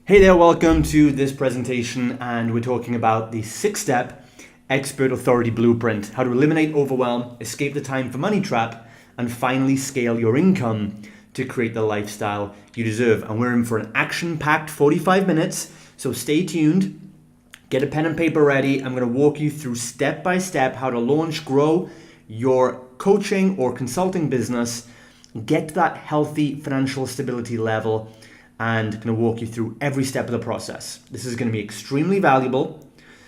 Hey there, welcome to this presentation, and we're talking about the 6-step expert authority blueprint, how to eliminate overwhelm, escape the time for money trap, and finally scale your income to create the lifestyle you deserve. And we're in for an action-packed 45 minutes, so stay tuned, get a pen and paper ready. I'm going to walk you through step by step how to launch, grow your coaching or consulting business, get to that healthy financial stability level, and going to walk you through every step of the process. This is going to be extremely valuable,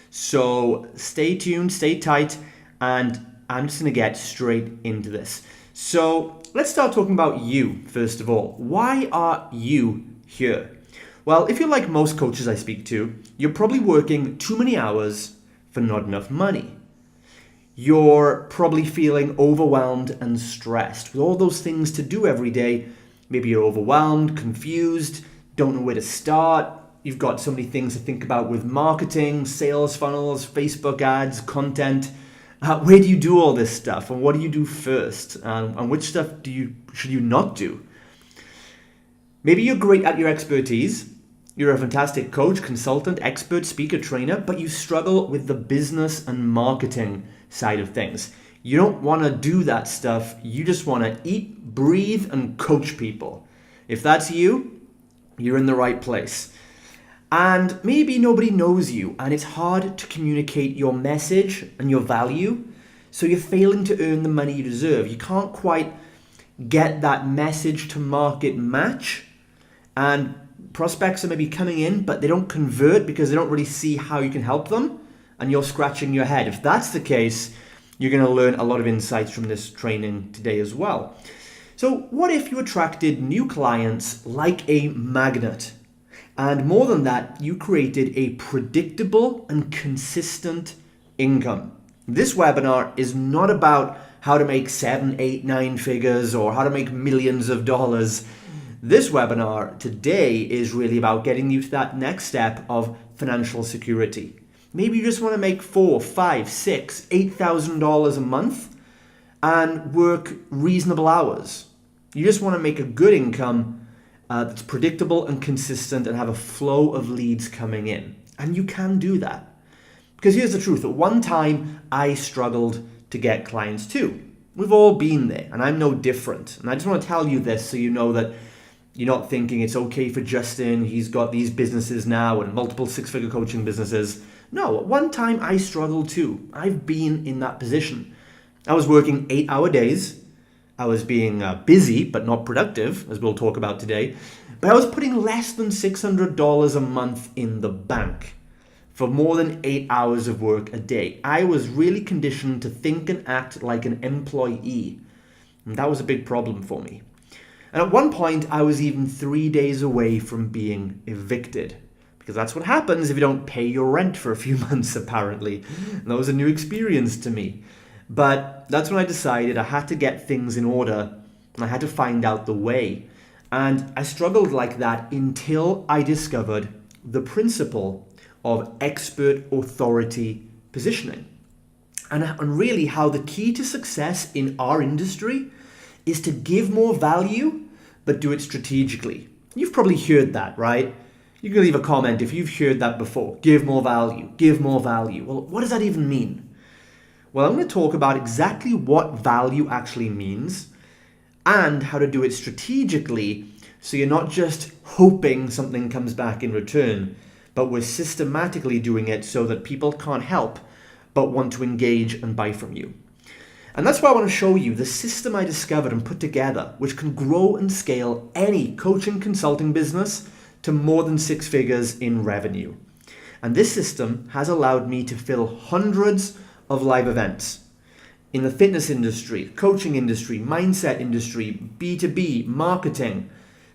so stay tuned, stay tight, and I'm just going to get straight into this. So let's start talking about you, first of all. Why are you here? Well, if you're like most coaches I speak to, you're probably working too many hours for not enough money. You're probably feeling overwhelmed and stressed with all those things to do every day. Maybe you're overwhelmed, confused, don't know where to start. You've got so many things to think about with marketing, sales funnels, Facebook ads, content. Where do you do all this stuff, and what do you do first? And which stuff should you not do? Maybe you're great at your expertise. You're a fantastic coach, consultant, expert, speaker, trainer, but you struggle with the business and marketing side of things. You don't want to do that stuff. You just want to eat, breathe, and coach people. If that's you, you're in the right place. And maybe nobody knows you, and it's hard to communicate your message and your value, so you're failing to earn the money you deserve. You can't quite get that message to market match, and prospects are maybe coming in, but they don't convert because they don't really see how you can help them, and you're scratching your head. If that's the case, you're going to learn a lot of insights from this training today as well. So what if you attracted new clients like a magnet? And more than that, you created a predictable and consistent income. This webinar is not about how to make 7, 8, 9 figures or how to make millions of dollars. This webinar today is really about getting you to that next step of financial security. Maybe you just want to make $4,000, $5,000, $6,000, $8,000 a month and work reasonable hours. You just want to make a good income that's predictable and consistent and have a flow of leads coming in. And you can do that. Because here's the truth. At one time, I struggled to get clients too. We've all been there, and I'm no different. And I just want to tell you this so you know that you're not thinking it's okay for Justin. He's got these businesses now and multiple 6-figure coaching businesses. No, at one time I struggled too. I've been in that position. I was working 8-hour days. I was being busy but not productive, as we'll talk about today. But I was putting less than $600 a month in the bank for more than 8 hours of work a day. I was really conditioned to think and act like an employee. And that was a big problem for me. And at one point, I was even 3 days away from being evicted. Because that's what happens if you don't pay your rent for a few months, apparently. And that was a new experience to me. But that's when I decided I had to get things in order, and I had to find out the way. And I struggled like that until I discovered the principle of expert authority positioning. And really how the key to success in our industry is to give more value, but do it strategically. You've probably heard that, right? You can leave a comment if you've heard that before. Give more value, give more value. Well, what does that even mean? Well, I'm going to talk about exactly what value actually means and how to do it strategically so you're not just hoping something comes back in return, but we're systematically doing it so that people can't help but want to engage and buy from you. And that's why I want to show you the system I discovered and put together, which can grow and scale any coaching consulting business to more than 6 figures in revenue. And this system has allowed me to fill hundreds of live events in the fitness industry, coaching industry, mindset industry, B2B, marketing,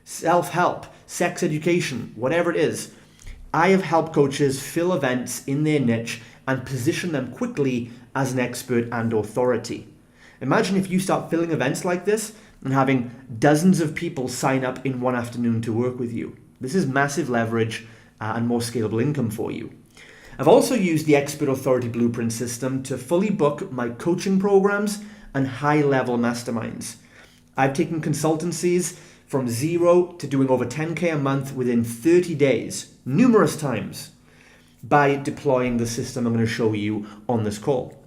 self-help, sex education, whatever it is. I have helped coaches fill events in their niche and position them quickly as an expert and authority. Imagine if you start filling events like this and having dozens of people sign up in one afternoon to work with you. This is massive leverage and more scalable income for you. I've also used the Expert Authority Blueprint system to fully book my coaching programs and high-level masterminds. I've taken consultancies from 0 to doing over 10K a month within 30 days, numerous times, by deploying the system I'm going to show you on this call.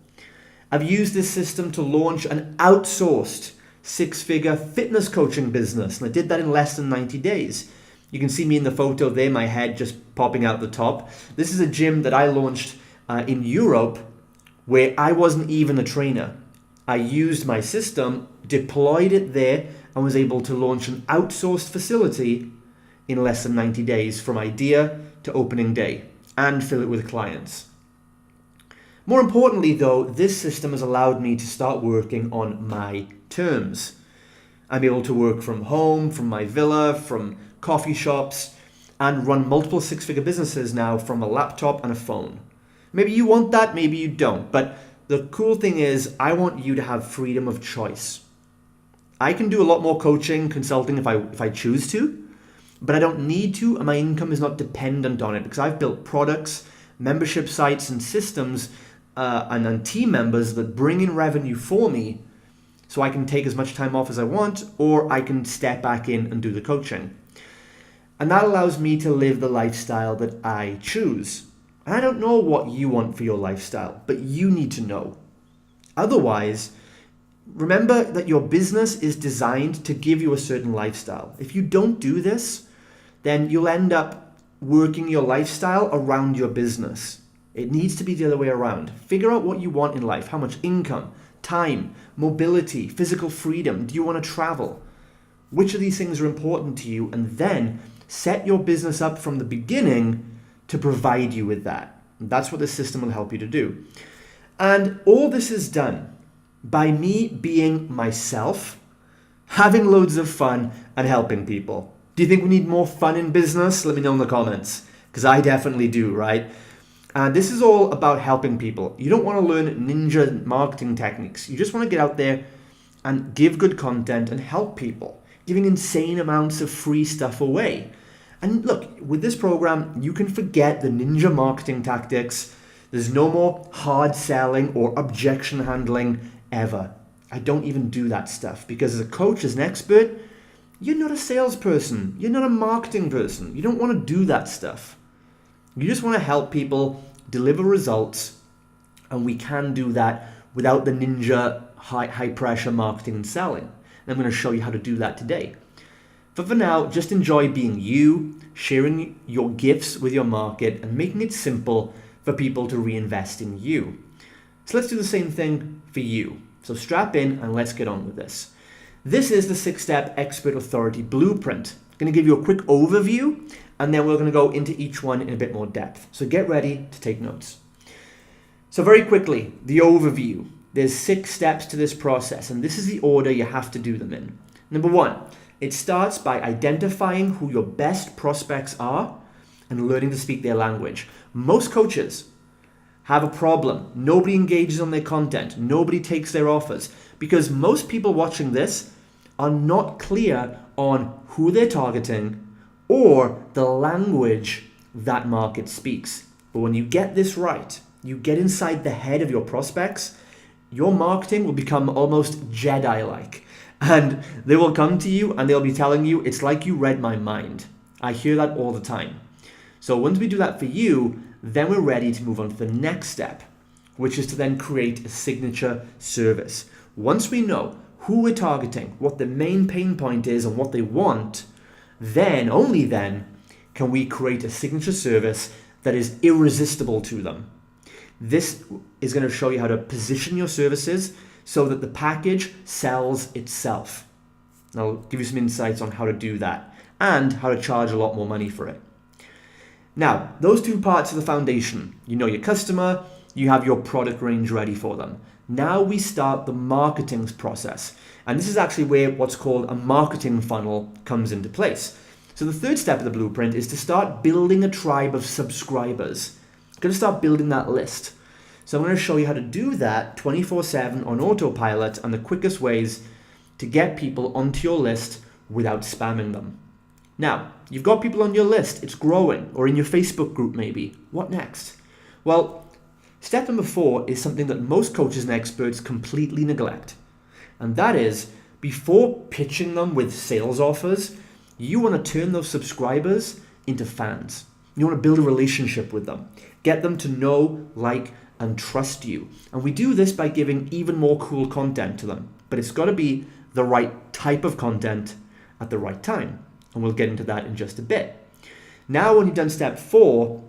I've used this system to launch an outsourced 6-figure fitness coaching business, and I did that in less than 90 days. You can see me in the photo there, my head just popping out the top. This is a gym that I launched in Europe where I wasn't even a trainer. I used my system, deployed it there, and was able to launch an outsourced facility in less than 90 days from idea to opening day and fill it with clients. More importantly though, this system has allowed me to start working on my terms. I'm able to work from home, from my villa, from coffee shops, and run multiple 6-figure businesses now from a laptop and a phone. Maybe you want that, maybe you don't, but the cool thing is I want you to have freedom of choice. I can do a lot more coaching, consulting if I choose to, but I don't need to, and my income is not dependent on it because I've built products, membership sites, and systems and team members that bring in revenue for me so I can take as much time off as I want, or I can step back in and do the coaching. And that allows me to live the lifestyle that I choose. And I don't know what you want for your lifestyle, but you need to know. Otherwise, remember that your business is designed to give you a certain lifestyle. If you don't do this, then you'll end up working your lifestyle around your business. It needs to be the other way around. Figure out what you want in life. How much income, time, mobility, physical freedom. Do you want to travel? Which of these things are important to you? And then set your business up from the beginning to provide you with that. And that's what this system will help you to do. And all this is done by me being myself, having loads of fun, and helping people. Do you think we need more fun in business? Let me know in the comments, because I definitely do, right? And this is all about helping people. You don't want to learn ninja marketing techniques. You just want to get out there and give good content and help people, giving insane amounts of free stuff away. And look, with this program, you can forget the ninja marketing tactics. There's no more hard selling or objection handling ever. I don't even do that stuff because as a coach, as an expert, you're not a salesperson. You're not a marketing person. You don't want to do that stuff. You just want to help people deliver results, and we can do that without the ninja high pressure marketing and selling. And I'm going to show you how to do that today. But for now, just enjoy being you, sharing your gifts with your market, and making it simple for people to reinvest in you. So let's do the same thing for you. So strap in and let's get on with this. This is the 6-step expert authority blueprint. I'm going to give you a quick overview, and then we're going to go into each one in a bit more depth. So get ready to take notes. So very quickly, the overview. There's 6 steps to this process, and this is the order you have to do them in. Number 1, it starts by identifying who your best prospects are and learning to speak their language. Most coaches have a problem. Nobody engages on their content. Nobody takes their offers because most people watching this are not clear on who they're targeting or the language that market speaks. But when you get this right, you get inside the head of your prospects, your marketing will become almost Jedi-like. And they will come to you and they'll be telling you, it's like you read my mind. I hear that all the time. So once we do that for you, then we're ready to move on to the next step, which is to then create a signature service. Once we know who we're targeting, what the main pain point is and what they want, then, only then, can we create a signature service that is irresistible to them. This is going to show you how to position your services so that the package sells itself. And I'll give you some insights on how to do that and how to charge a lot more money for it. Now, those 2 parts are the foundation. You know your customer, you have your product range ready for them. Now we start the marketing process. And this is actually where what's called a marketing funnel comes into place. So the 3rd step of the blueprint is to start building a tribe of subscribers. You're going to start building that list. So I'm going to show you how to do that 24/7 on autopilot and the quickest ways to get people onto your list without spamming them. Now, you've got people on your list, it's growing, or in your Facebook group maybe. What next? Well, step number 4 is something that most coaches and experts completely neglect. And that is before pitching them with sales offers, you want to turn those subscribers into fans. You want to build a relationship with them, get them to know, like, and trust you. And we do this by giving even more cool content to them. But it's got to be the right type of content at the right time. And we'll get into that in just a bit. Now, when you've done step 4,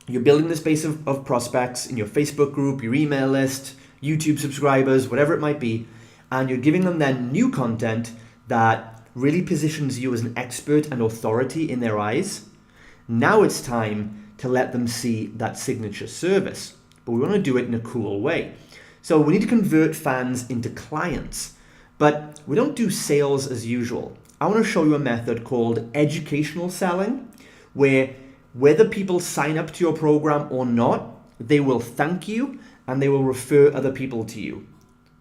you're building this base of prospects in your Facebook group, your email list, YouTube subscribers, whatever it might be. And you're giving them then new content that really positions you as an expert and authority in their eyes. Now it's time to let them see that signature service. But we want to do it in a cool way. So we need to convert fans into clients. But we don't do sales as usual. I want to show you a method called educational selling, where whether people sign up to your program or not, they will thank you and they will refer other people to you.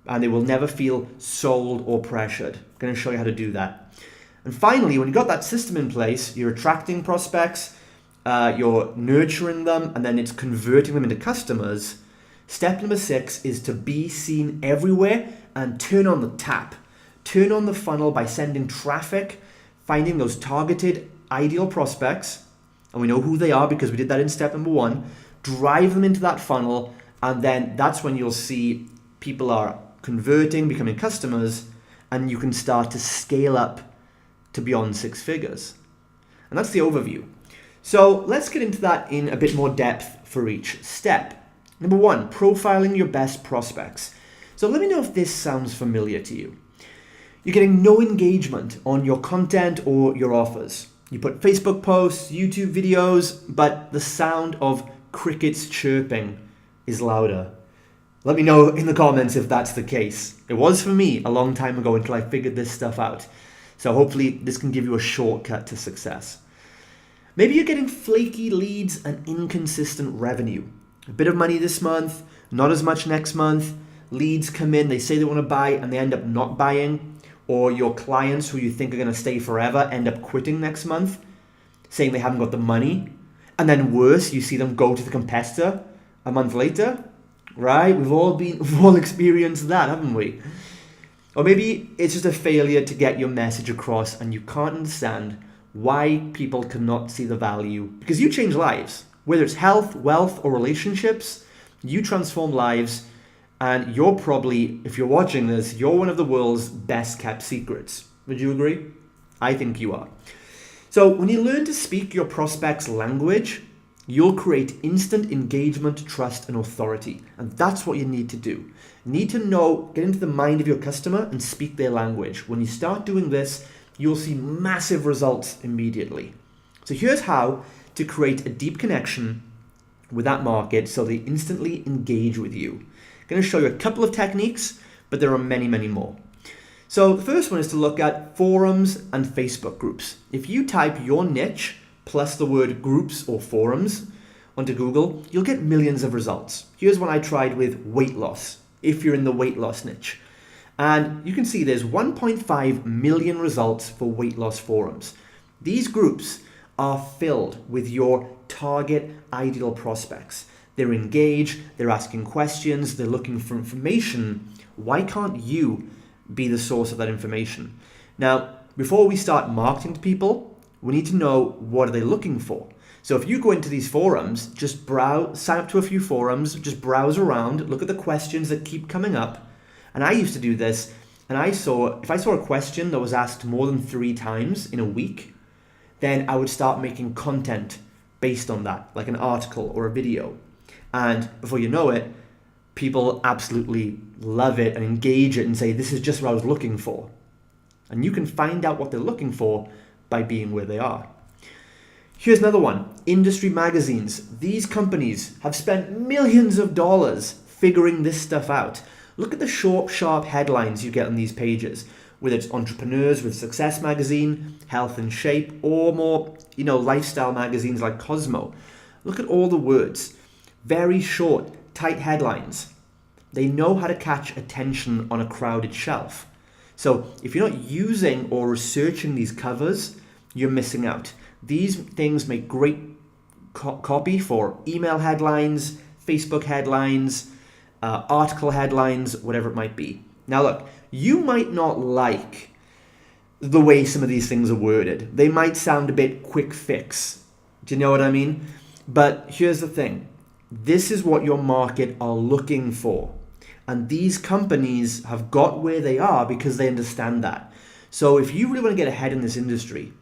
And they will never feel sold or pressured. I'm going to show you how to do that. And finally, when you've got that system in place, you're attracting prospects, you're nurturing them, and then it's converting them into customers. Step number 6 is to be seen everywhere and turn on the tap. Turn on the funnel by sending traffic, finding those targeted ideal prospects, and we know who they are because we did that in step number 1. Drive them into that funnel, and then that's when you'll see people are converting, becoming customers, and you can start to scale up to beyond 6 figures. And that's the overview. So let's get into that in a bit more depth for each step. Number 1, profiling your best prospects. So let me know if this sounds familiar to you. You're getting no engagement on your content or your offers. You put Facebook posts, YouTube videos, but the sound of crickets chirping is louder. Let me know in the comments if that's the case. It was for me a long time ago until I figured this stuff out. So hopefully this can give you a shortcut to success. Maybe you're getting flaky leads and inconsistent revenue. A bit of money this month, not as much next month. Leads come in, they say they want to buy and they end up not buying. Or your clients who you think are going to stay forever end up quitting next month, saying they haven't got the money. And then worse, you see them go to the competitor a month later. Right? We've all experienced that, haven't we? Or maybe it's just a failure to get your message across and you can't understand why people cannot see the value. Because you change lives. Whether it's health, wealth, or relationships, you transform lives. And you're probably, if you're watching this, you're one of the world's best kept secrets. Would you agree? I think you are. So when you learn to speak your prospect's language, you'll create instant engagement, trust, and authority. And that's what you need to do. You need to know, get into the mind of your customer and speak their language. When you start doing this, you'll see massive results immediately. So here's how to create a deep connection with that market so they instantly engage with you. I'm going to show you a couple of techniques, but there are many, many more. So the first one is to look at forums and Facebook groups. If you type your niche plus the word groups or forums onto Google, you'll get millions of results. Here's one I tried with weight loss, if you're in the weight loss niche. And you can see there's 1.5 million results for weight loss forums. These groups are filled with your target ideal prospects. They're engaged, they're asking questions, they're looking for information. Why can't you be the source of that information? Now, before we start marketing to people, we need to know what are they looking for. So if you go into these forums, just browse, sign up to a few forums, just browse around, look at the questions that keep coming up. And I used to do this, and if I saw a question that was asked more than 3 times in a week, then I would start making content based on that, like an article or a video. And before you know it, people absolutely love it and engage it and say, this is just what I was looking for. And you can find out what they're looking for by being where they are. Here's another one, industry magazines. These companies have spent millions of dollars figuring this stuff out. Look at the short, sharp headlines you get on these pages, whether it's Entrepreneurs with Success magazine, Health and Shape, or more, lifestyle magazines like Cosmo. Look at all the words. Very short, tight headlines. They know how to catch attention on a crowded shelf. So if you're not using or researching these covers, you're missing out. These things make great copy for email headlines, Facebook headlines, article headlines, whatever it might be. Now look, you might not like the way some of these things are worded. They might sound a bit quick fix. Do you know what I mean? But here's the thing. This is what your market are looking for. And these companies have got where they are because they understand that. So if you really want to get ahead in this industry,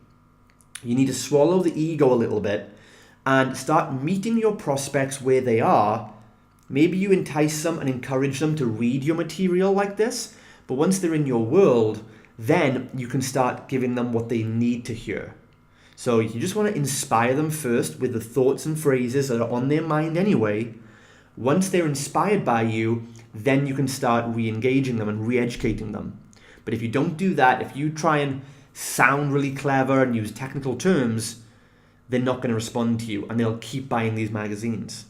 you need to swallow the ego a little bit and start meeting your prospects where they are. Maybe you entice them and encourage them to read your material like this, but once they're in your world, then you can start giving them what they need to hear. So you just want to inspire them first with the thoughts and phrases that are on their mind anyway. Once they're inspired by you, then you can start re-engaging them and re-educating them. But if you don't do that, if you try and sound really clever and use technical terms, they're not going to respond to you and they'll keep buying these magazines.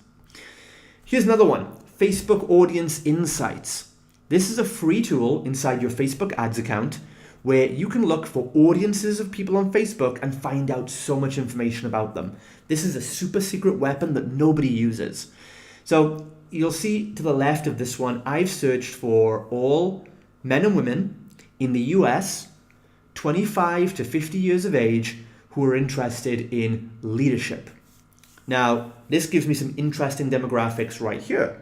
Here's another one, Facebook Audience Insights. This is a free tool inside your Facebook ads account where you can look for audiences of people on Facebook and find out so much information about them. This is a super secret weapon that nobody uses. So you'll see to the left of this one, I've searched for all men and women in the US, 25 to 50 years of age, who are interested in leadership. Now, this gives me some interesting demographics right here.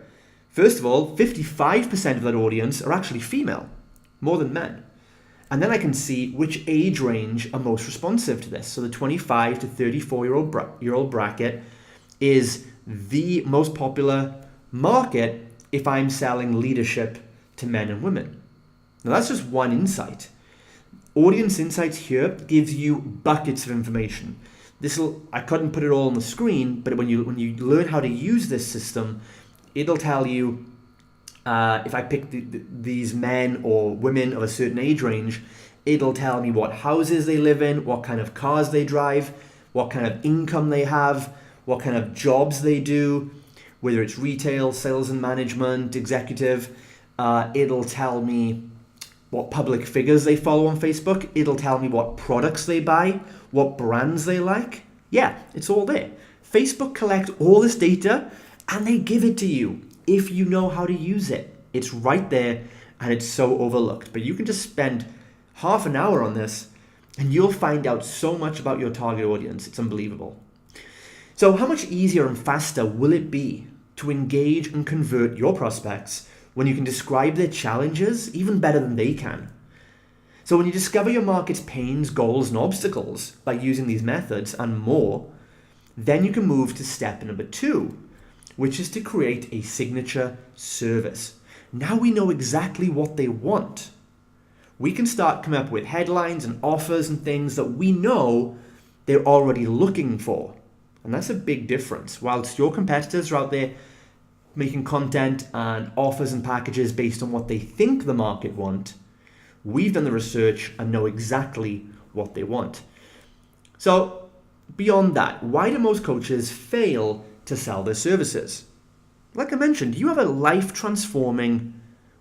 First of all, 55% of that audience are actually female, more than men. And then I can see which age range are most responsive to this. So the 25 to 34-year-old bracket is the most popular market if I'm selling leadership to men and women. Now that's just one insight. Audience Insights here gives you buckets of information. I couldn't put it all on the screen, but when you learn how to use this system, it'll tell you if I pick these men or women of a certain age range, it'll tell me what houses they live in, what kind of cars they drive, what kind of income they have, what kind of jobs they do, whether it's retail, sales and management, executive. It'll tell me what public figures they follow on Facebook. It'll tell me what products they buy, what brands they like. Yeah, it's all there. Facebook collect all this data and they give it to you if you know how to use it. It's right there and it's so overlooked. But you can just spend half an hour on this and you'll find out so much about your target audience. It's unbelievable. So how much easier and faster will it be to engage and convert your prospects when you can describe their challenges even better than they can? So when you discover your market's pains, goals, and obstacles by using these methods and more, then you can move to step number 2, which is to create a signature service. Now we know exactly what they want. We can start coming up with headlines and offers and things that we know they're already looking for. And that's a big difference. Whilst your competitors are out there making content and offers and packages based on what they think the market want, we've done the research and know exactly what they want. So beyond that, why do most coaches fail to sell their services? Like I mentioned, you have a life-transforming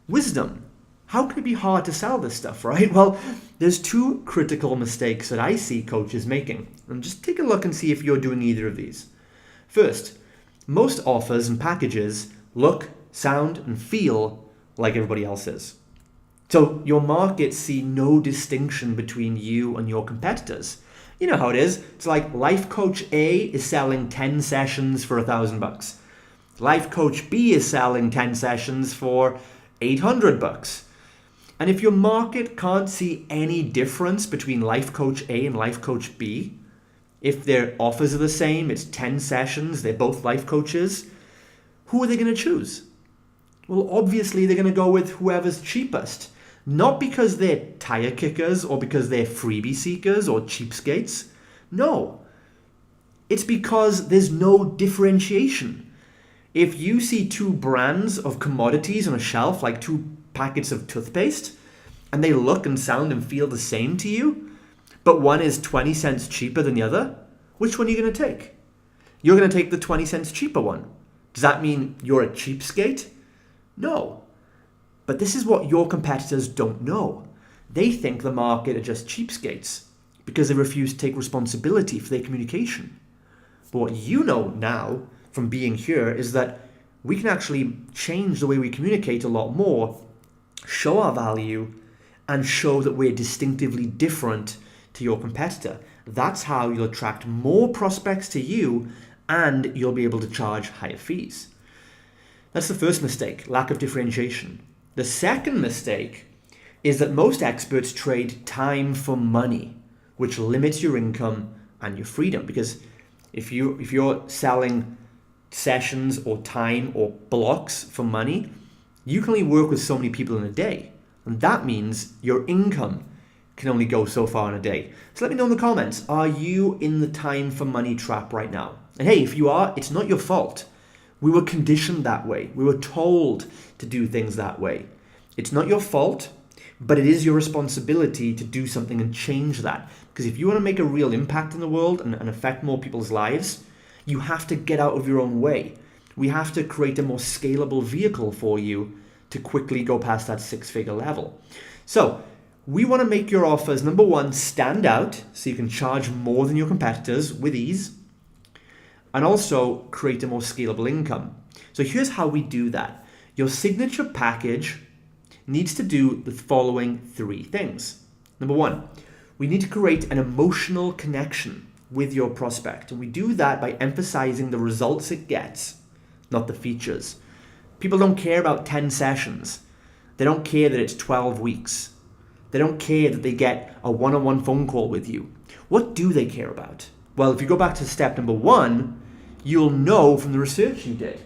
wisdom. How can it be hard to sell this stuff, right? Well, there's 2 critical mistakes that I see coaches making. And just take a look and see if you're doing either of these. First, most offers and packages look, sound, and feel like everybody else's. So your market see no distinction between you and your competitors. You know how it is. It's like Life Coach A is selling 10 sessions for $1,000. Life Coach B is selling 10 sessions for $800. And if your market can't see any difference between Life Coach A and Life Coach B, if their offers are the same, it's 10 sessions, they're both life coaches, who are they going to choose? Well, obviously they're going to go with whoever's cheapest. Not because they're tire kickers or because they're freebie seekers or cheapskates. No. It's because there's no differentiation. If you see 2 brands of commodities on a shelf, like 2 packets of toothpaste, and they look and sound and feel the same to you, but one is 20 cents cheaper than the other, which one are you going to take? You're going to take the 20 cents cheaper one. Does that mean you're a cheapskate? No. But this is what your competitors don't know. They think the market are just cheapskates because they refuse to take responsibility for their communication. But what you know now from being here is that we can actually change the way we communicate a lot more, show our value, and show that we're distinctively different to your competitor. That's how you'll attract more prospects to you and you'll be able to charge higher fees. That's the first mistake, lack of differentiation. The second mistake is that most experts trade time for money, which limits your income and your freedom. Because if you're selling sessions or time or blocks for money, you can only work with so many people in a day. And that means your income can only go so far in a day. So let me know in the comments, are you in the time for money trap right now? And hey, if you are, it's not your fault. We were conditioned that way. We were told to do things that way. It's not your fault, but it is your responsibility to do something and change that. Because if you want to make a real impact in the world and affect more people's lives, you have to get out of your own way. We have to create a more scalable vehicle for you to quickly go past that six-figure level. So we want to make your offers, number one, stand out so you can charge more than your competitors with ease, and also create a more scalable income. So here's how we do that. Your signature package needs to do the following three things. Number one, we need to create an emotional connection with your prospect. And we do that by emphasizing the results it gets, not the features. People don't care about 10 sessions. They don't care that it's 12 weeks. They don't care that they get a one-on-one phone call with you. What do they care about? Well, if you go back to step number one, you'll know from the research you did.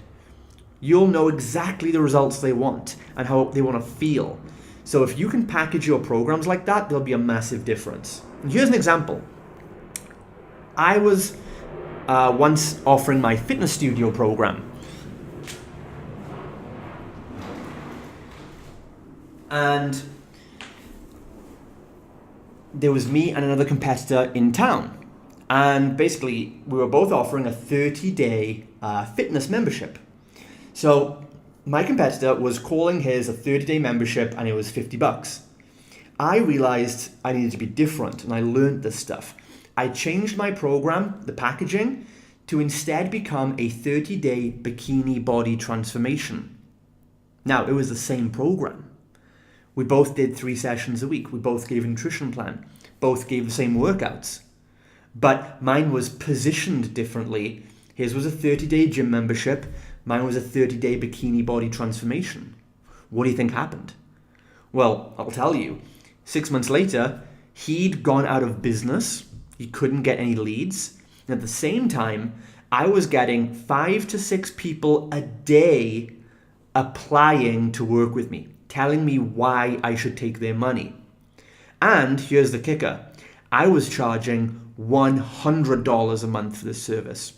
You'll know exactly the results they want and how they want to feel. So if you can package your programs like that, there'll be a massive difference. And here's an example. I was once offering my fitness studio program. And there was me and another competitor in town. And basically, we were both offering a 30-day fitness membership. So my competitor was calling his a 30-day membership and it was $50. I realized I needed to be different and I learned this stuff. I changed my program, the packaging, to instead become a 30-day bikini body transformation. Now, it was the same program. We both did 3 sessions a week. We both gave a nutrition plan. Both gave the same workouts. But mine was positioned differently. His was a 30-day gym membership. Mine was a 30-day bikini body transformation. What do you think happened? Well, I'll tell you. 6 months later, he'd gone out of business. He couldn't get any leads. And at the same time, I was getting 5 to 6 people a day applying to work with me, telling me why I should take their money. And here's the kicker. I was charging $100 a month for this service.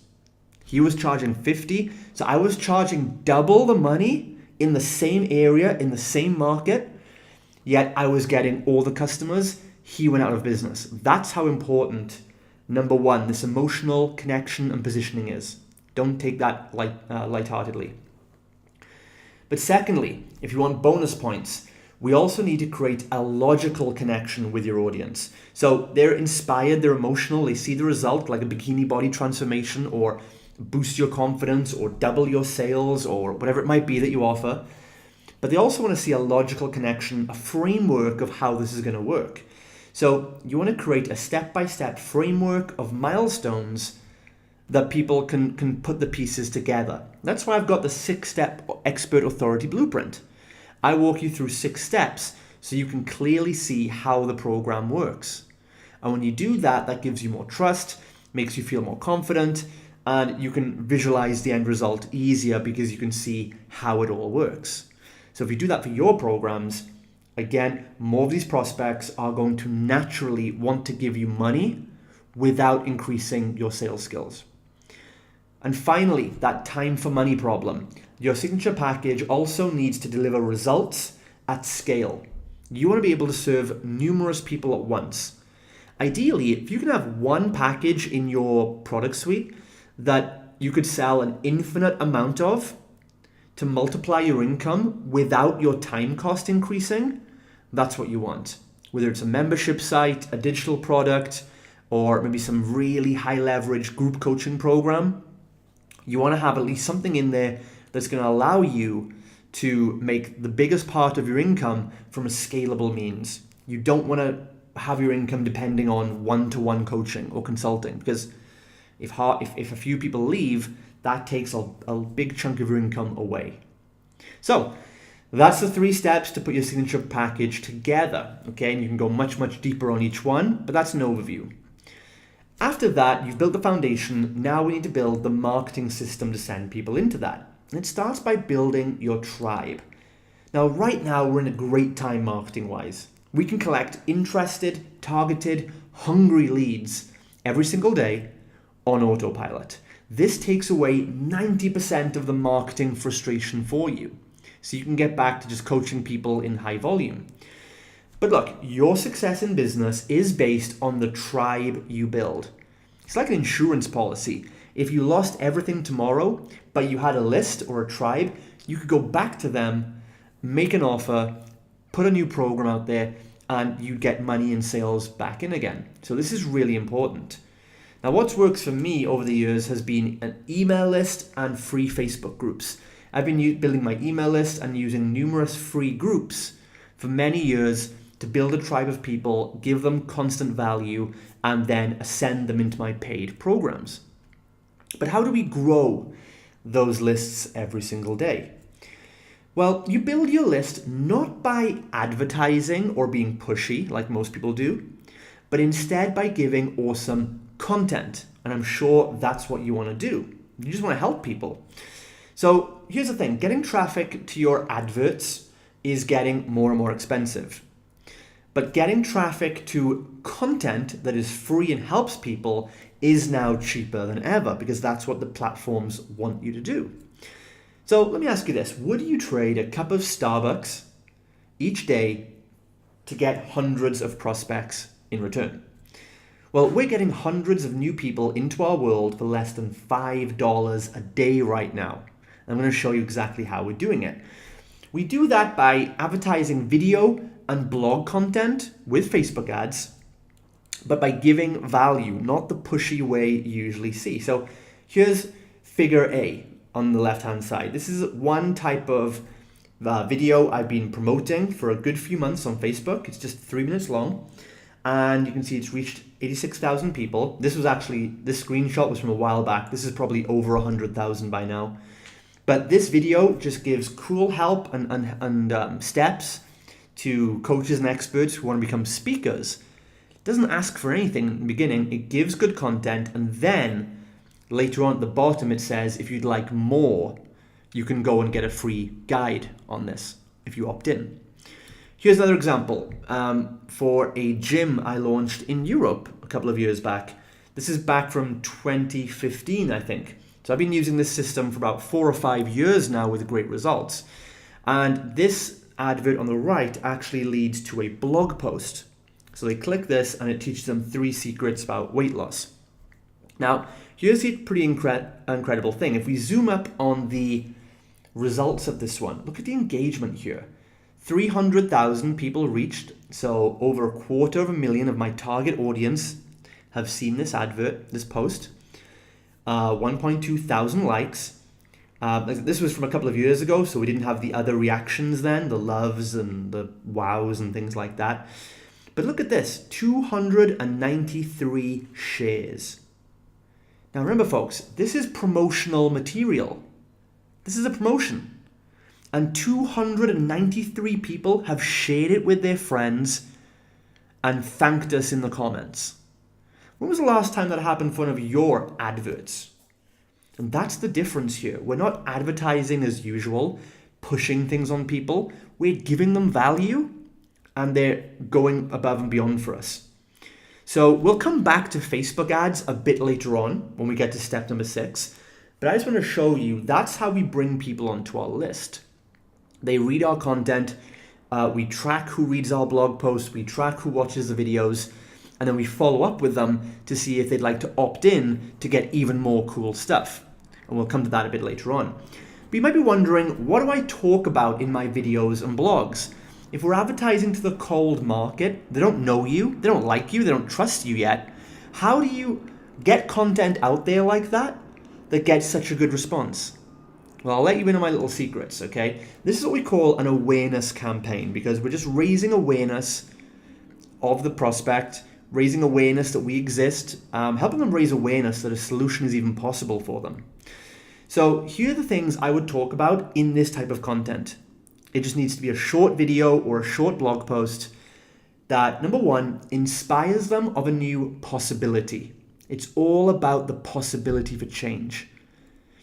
He was charging $50, so I was charging double the money in the same area, in the same market, yet I was getting all the customers. He went out of business. That's how important, number one, this emotional connection and positioning is. Don't take that lightheartedly. But secondly, if you want bonus points, we also need to create a logical connection with your audience. So they're inspired, they're emotional, they see the result like a bikini body transformation or boost your confidence or double your sales or whatever it might be that you offer. But they also want to see a logical connection, a framework of how this is going to work. So you want to create a step-by-step framework of milestones that people can put the pieces together. That's why I've got the 6-step expert authority blueprint. I walk you through 6 steps so you can clearly see how the program works. And when you do that, that gives you more trust, makes you feel more confident, and you can visualize the end result easier because you can see how it all works. So if you do that for your programs, again, more of these prospects are going to naturally want to give you money without increasing your sales skills. And finally, that time for money problem. Your signature package also needs to deliver results at scale. You want to be able to serve numerous people at once. Ideally, if you can have one package in your product suite that you could sell an infinite amount of to multiply your income without your time cost increasing, that's what you want. Whether it's a membership site, a digital product, or maybe some really high leverage group coaching program, you want to have at least something in there that's going to allow you to make the biggest part of your income from a scalable means. You don't want to have your income depending on one-to-one coaching or consulting, because if a few people leave, that takes a big chunk of your income away. So that's the 3 steps to put your signature package together, okay? And you can go much, much deeper on each one, but that's an overview. After that, you've built the foundation. Now we need to build the marketing system to send people into that. And it starts by building your tribe. Now, right now, we're in a great time marketing-wise. We can collect interested, targeted, hungry leads every single day on autopilot. This takes away 90% of the marketing frustration for you. So you can get back to just coaching people in high volume. But look, your success in business is based on the tribe you build. It's like an insurance policy. If you lost everything tomorrow, but you had a list or a tribe, you could go back to them, make an offer, put a new program out there, and you get money and sales back in again. So this is really important. Now, what's worked for me over the years has been an email list and free Facebook groups. I've been building my email list and using numerous free groups for many years to build a tribe of people, give them constant value, and then ascend them into my paid programs. But how do we grow those lists every single day? Well, you build your list not by advertising or being pushy like most people do, but instead by giving awesome content. And I'm sure that's what you want to do. You just want to help people. So here's the thing, getting traffic to your adverts is getting more and more expensive. But getting traffic to content that is free and helps people is now cheaper than ever, because that's what the platforms want you to do. So let me ask you this. Would you trade a cup of Starbucks each day to get hundreds of prospects in return? Well, we're getting hundreds of new people into our world for less than $5 a day right now. I'm going to show you exactly how we're doing it. We do that by advertising video and blog content with Facebook ads, but by giving value, not the pushy way you usually see. So here's figure A on the left-hand side. This is one type of video I've been promoting for a good few months on Facebook. It's just 3 minutes long. And you can see it's reached 86,000 people. This screenshot was from a while back. This is probably over 100,000 by now. But this video just gives cool help and steps to coaches and experts who want to become speakers. It doesn't ask for anything in the beginning. It gives good content, and then later on at the bottom it says if you'd like more, you can go and get a free guide on this if you opt in. Here's another example for a gym I launched in Europe a couple of years back. This is back from 2015, I think. So I've been using this system for about 4 or 5 years now with great results. And this advert on the right actually leads to a blog post. So they click this and it teaches them 3 secrets about weight loss. Now, here's the pretty incredible thing. If we zoom up on the results of this one, look at the engagement here. 300,000 people reached, so over 250,000 of my target audience have seen this advert, this post. 1.2 thousand likes. This was from a couple of years ago, so we didn't have the other reactions then, the loves and the wows and things like that. But look at this, 293 shares. Now remember folks, this is promotional material. This is a promotion. And 293 people have shared it with their friends and thanked us in the comments. When was the last time that happened for one of your adverts? And that's the difference here. We're not advertising as usual, pushing things on people. We're giving them value and they're going above and beyond for us. So we'll come back to Facebook ads a bit later on when we get to step number 6. But I just want to show you that's how we bring people onto our list. They read our content, we track who reads our blog posts, we track who watches the videos, and then we follow up with them to see if they'd like to opt in to get even more cool stuff. And we'll come to that a bit later on. But you might be wondering, what do I talk about in my videos and blogs? If we're advertising to the cold market, they don't know you, they don't like you, they don't trust you yet, how do you get content out there like that gets such a good response? Well, I'll let you in on my little secrets, okay? This is what we call an awareness campaign, because we're just raising awareness of the prospect, raising awareness that we exist, helping them raise awareness that a solution is even possible for them. So here are the things I would talk about in this type of content. It just needs to be a short video or a short blog post that, number one, inspires them of a new possibility. It's all about the possibility for change.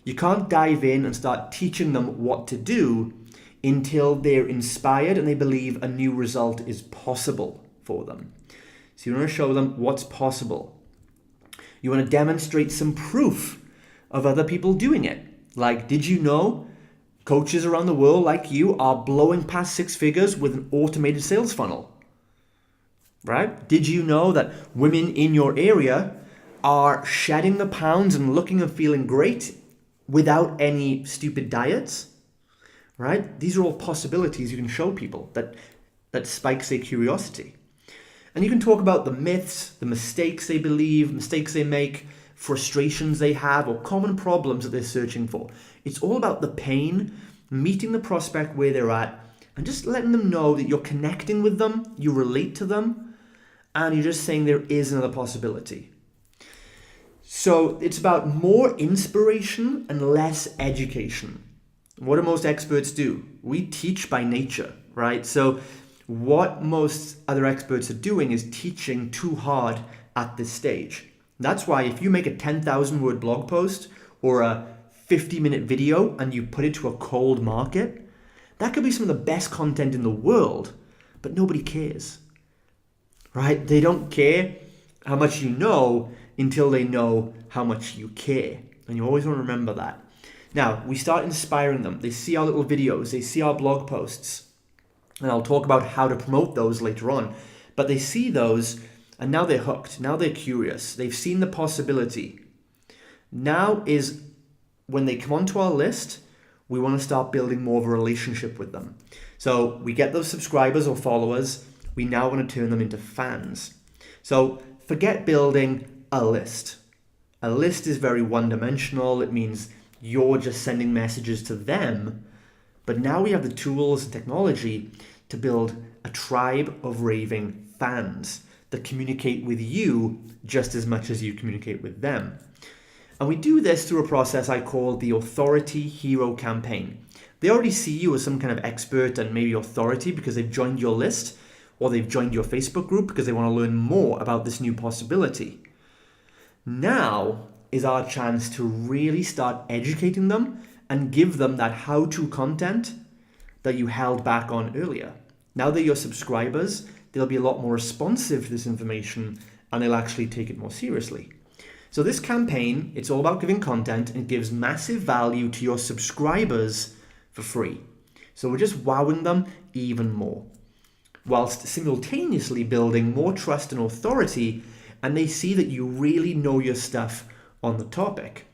You can't dive in and start teaching them what to do until they're inspired and they believe a new result is possible for them. So you want to show them what's possible. You want to demonstrate some proof of other people doing it. Like, did you know coaches around the world like you are blowing past 6 figures with an automated sales funnel? Right? Did you know that women in your area are shedding the pounds and looking and feeling great without any stupid diets? Right? These are all possibilities you can show people that spikes their curiosity. And you can talk about the myths, the mistakes they believe, mistakes they make, frustrations they have, or common problems that they're searching for. It's all about the pain, meeting the prospect where they're at, and just letting them know that you're connecting with them, you relate to them, and you're just saying there is another possibility. So it's about more inspiration and less education. What do most experts do? We teach by nature, right? So what most other experts are doing is teaching too hard at this stage. That's why if you make a 10,000 word blog post or a 50-minute video and you put it to a cold market, that could be some of the best content in the world, but nobody cares, right? They don't care how much you know until they know how much you care. And you always want to remember that. Now, we start inspiring them. They see our little videos, they see our blog posts, and I'll talk about how to promote those later on. But they see those, and now they're hooked. Now they're curious. They've seen the possibility. Now is when they come onto our list, we want to start building more of a relationship with them. So we get those subscribers or followers. We now want to turn them into fans. So forget building a list. A list is very one-dimensional. It means you're just sending messages to them. But now we have the tools and technology to build a tribe of raving fans that communicate with you just as much as you communicate with them. And we do this through a process I call the Authority Hero Campaign. They already see you as some kind of expert and maybe authority because they've joined your list or they've joined your Facebook group because they want to learn more about this new possibility. Now is our chance to really start educating them and give them that how-to content that you held back on earlier. Now they're your subscribers, they'll be a lot more responsive to this information and they'll actually take it more seriously. So this campaign, it's all about giving content and it gives massive value to your subscribers for free. So we're just wowing them even more, whilst simultaneously building more trust and authority, and they see that you really know your stuff on the topic.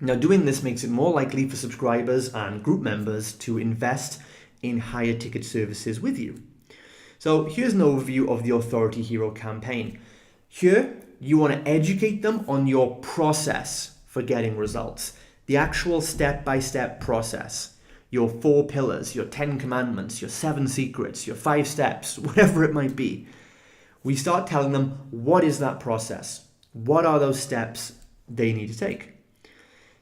Now, doing this makes it more likely for subscribers and group members to invest in higher ticket services with you. So here's an overview of the Authority Hero campaign. Here, you want to educate them on your process for getting results, the actual step-by-step process, your 4 pillars, your 10 commandments, your 7 secrets, your 5 steps, whatever it might be. We start telling them, what is that process? What are those steps they need to take?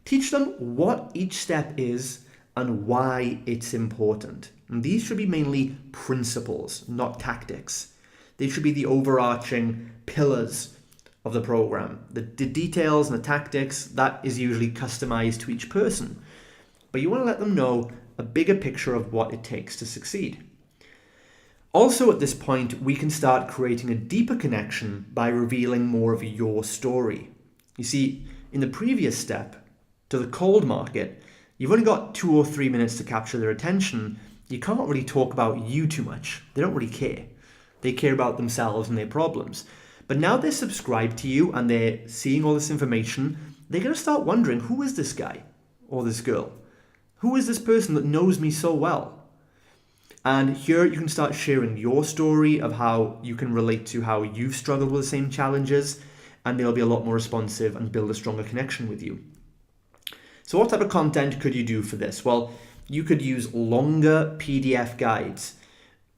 Teach them what each step is and why it's important. And these should be mainly principles, not tactics. They should be the overarching pillars of the program. The details and the tactics, that is usually customized to each person. But you want to let them know a bigger picture of what it takes to succeed. Also at this point, we can start creating a deeper connection by revealing more of your story. You see, in the previous step, to the cold market, you've only got 2 or 3 minutes to capture their attention. You can't really talk about you too much. They don't really care. They care about themselves and their problems. But now they're subscribed to you and they're seeing all this information, they're going to start wondering, who is this guy or this girl? Who is this person that knows me so well? And here you can start sharing your story of how you can relate to how you've struggled with the same challenges, and they'll be a lot more responsive and build a stronger connection with you. So what type of content could you do for this? Well, you could use longer PDF guides,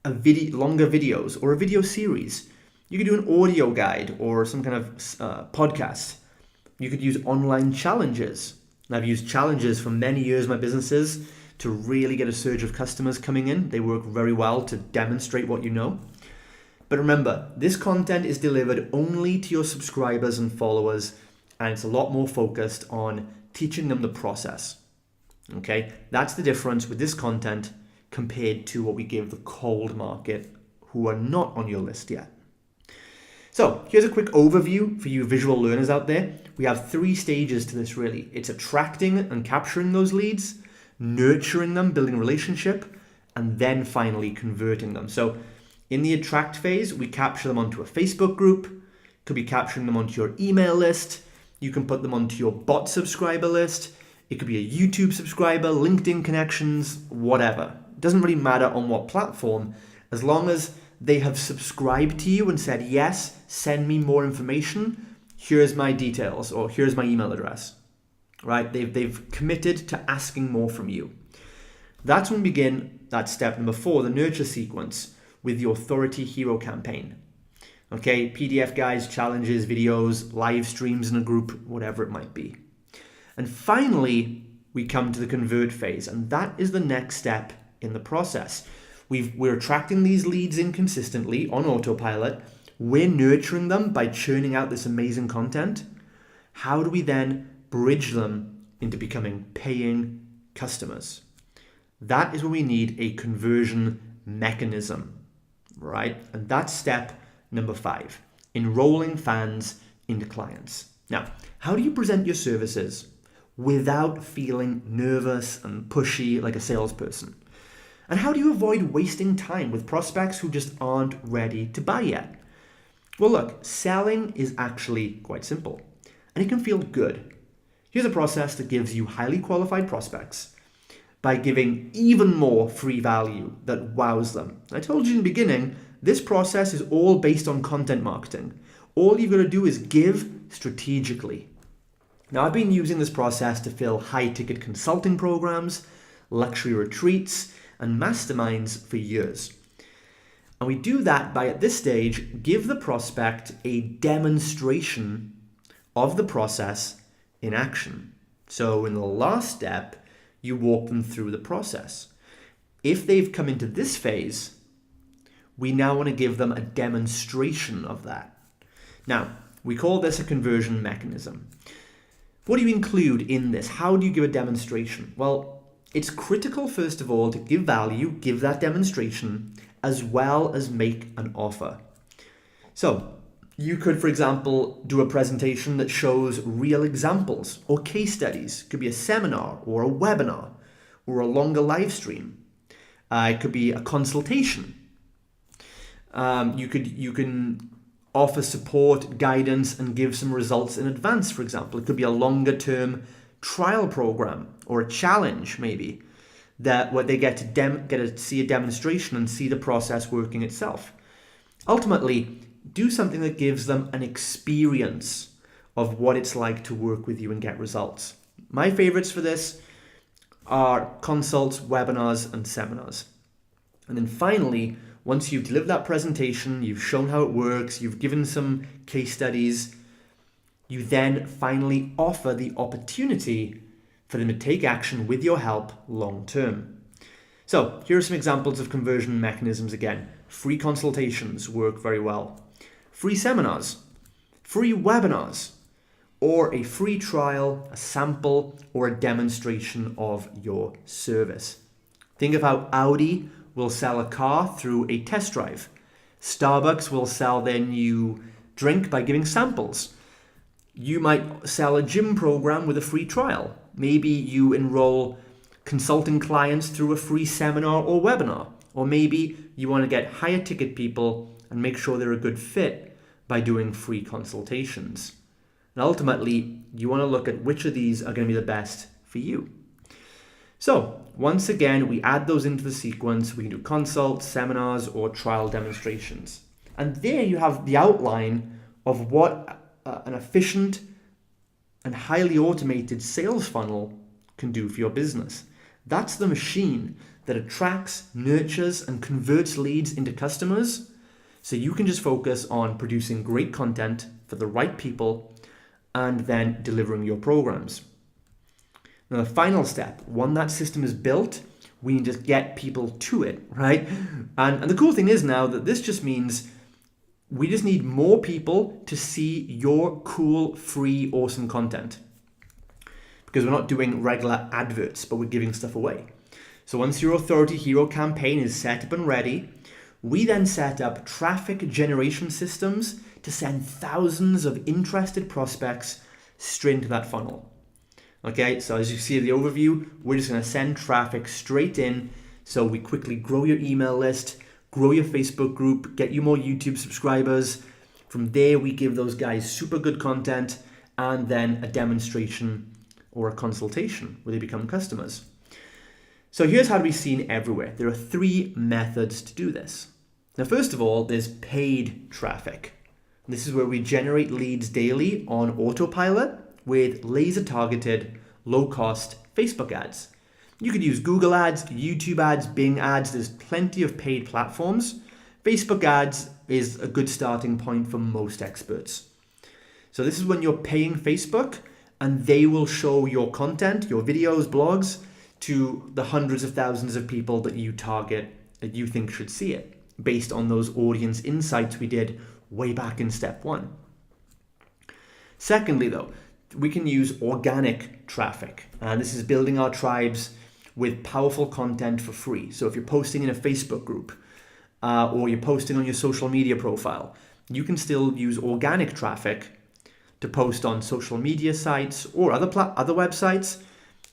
longer videos, or a video series. You could do an audio guide or some kind of podcast. You could use online challenges. And I've used challenges for many years in my businesses to really get a surge of customers coming in. They work very well to demonstrate what you know. But remember, this content is delivered only to your subscribers and followers, and it's a lot more focused on teaching them the process. Okay, that's the difference with this content compared to what we give the cold market who are not on your list yet. So here's a quick overview for you visual learners out there. We have 3 stages to this really. It's attracting and capturing those leads, nurturing them, building a relationship, and then finally converting them. So in the attract phase, we capture them onto a Facebook group, could be capturing them onto your email list, you can put them onto your bot subscriber list, it could be a YouTube subscriber, LinkedIn connections, whatever. It doesn't really matter on what platform, as long as they have subscribed to you and said, yes, send me more information, here's my details, or here's my email address, right? They've committed to asking more from you. That's when we begin that step number 4, the nurture sequence, with the Authority Hero campaign. Okay, PDF guides, challenges, videos, live streams in a group, whatever it might be. And finally, we come to the convert phase, and that is the next step in the process. We're attracting these leads in consistently on autopilot. We're nurturing them by churning out this amazing content. How do we then bridge them into becoming paying customers? That is where we need a conversion mechanism, right? And that's step number 5, enrolling fans into clients. Now, how do you present your services without feeling nervous and pushy like a salesperson? And how do you avoid wasting time with prospects who just aren't ready to buy yet? Well, look, selling is actually quite simple, and it can feel good. Here's a process that gives you highly qualified prospects by giving even more free value that wows them. I told you in the beginning, this process is all based on content marketing. All you've got to do is give strategically. Now, I've been using this process to fill high-ticket consulting programs, luxury retreats, and masterminds for years. And we do that by, at this stage, give the prospect a demonstration of the process in action. So in the last step, you walk them through the process. If they've come into this phase, we now want to give them a demonstration of that. Now, we call this a conversion mechanism. What do you include in this? How do you give a demonstration? Well, it's critical, first of all, to give value, give that demonstration, as well as make an offer. So you could, for example, do a presentation that shows real examples or case studies. It could be a seminar or a webinar or a longer live stream. It could be a consultation. You can offer support, guidance, and give some results in advance, for example. It could be a longer term trial program or a challenge, maybe, that where they get to see a demonstration and see the process working itself. Ultimately, do something that gives them an experience of what it's like to work with you and get results. My favorites for this are consults, webinars, and seminars. And then finally, once you've delivered that presentation, you've shown how it works, you've given some case studies, you then finally offer the opportunity for them to take action with your help long term. So here are some examples of conversion mechanisms again. Free consultations work very well. Free seminars, free webinars, or a free trial, a sample, or a demonstration of your service. Think of how Audi will sell a car through a test drive. Starbucks will sell their new drink by giving samples. You might sell a gym program with a free trial. Maybe you enroll consulting clients through a free seminar or webinar. Or maybe you want to get higher ticket people and make sure they're a good fit by doing free consultations. And ultimately, you want to look at which of these are going to be the best for you. So once again, we add those into the sequence. We can do consults, seminars, or trial demonstrations. And there you have the outline of what an efficient and highly automated sales funnel can do for your business. That's the machine that attracts, nurtures, and converts leads into customers So you can just focus on producing great content for the right people and then delivering your programs. Now, the final step, once that system is built, we need to get people to it, right? And the cool thing is now that this just means we just need more people to see your cool, free, awesome content. Because we're not doing regular adverts, but we're giving stuff away. So once your Authority Hero campaign is set up and ready, we then set up traffic generation systems to send thousands of interested prospects straight into that funnel. Okay, so as you see in the overview, we're just going to send traffic straight in. So we quickly grow your email list, grow your Facebook group, get you more YouTube subscribers. From there, we give those guys super good content and then a demonstration or a consultation where they become customers. So here's how to be seen everywhere. There are 3 methods to do this. Now, first of all, there's paid traffic. This is where we generate leads daily on autopilot with laser-targeted, low-cost Facebook ads. You could use Google ads, YouTube ads, Bing ads. There's plenty of paid platforms. Facebook ads is a good starting point for most experts. So this is when you're paying Facebook and they will show your content, your videos, blogs, to the hundreds of thousands of people that you target that you think should see it, based on those audience insights we did way back in step 1. Secondly, though, we can use organic traffic. And this is building our tribes with powerful content for free. So if you're posting in a Facebook group or you're posting on your social media profile, you can still use organic traffic to post on social media sites or other websites,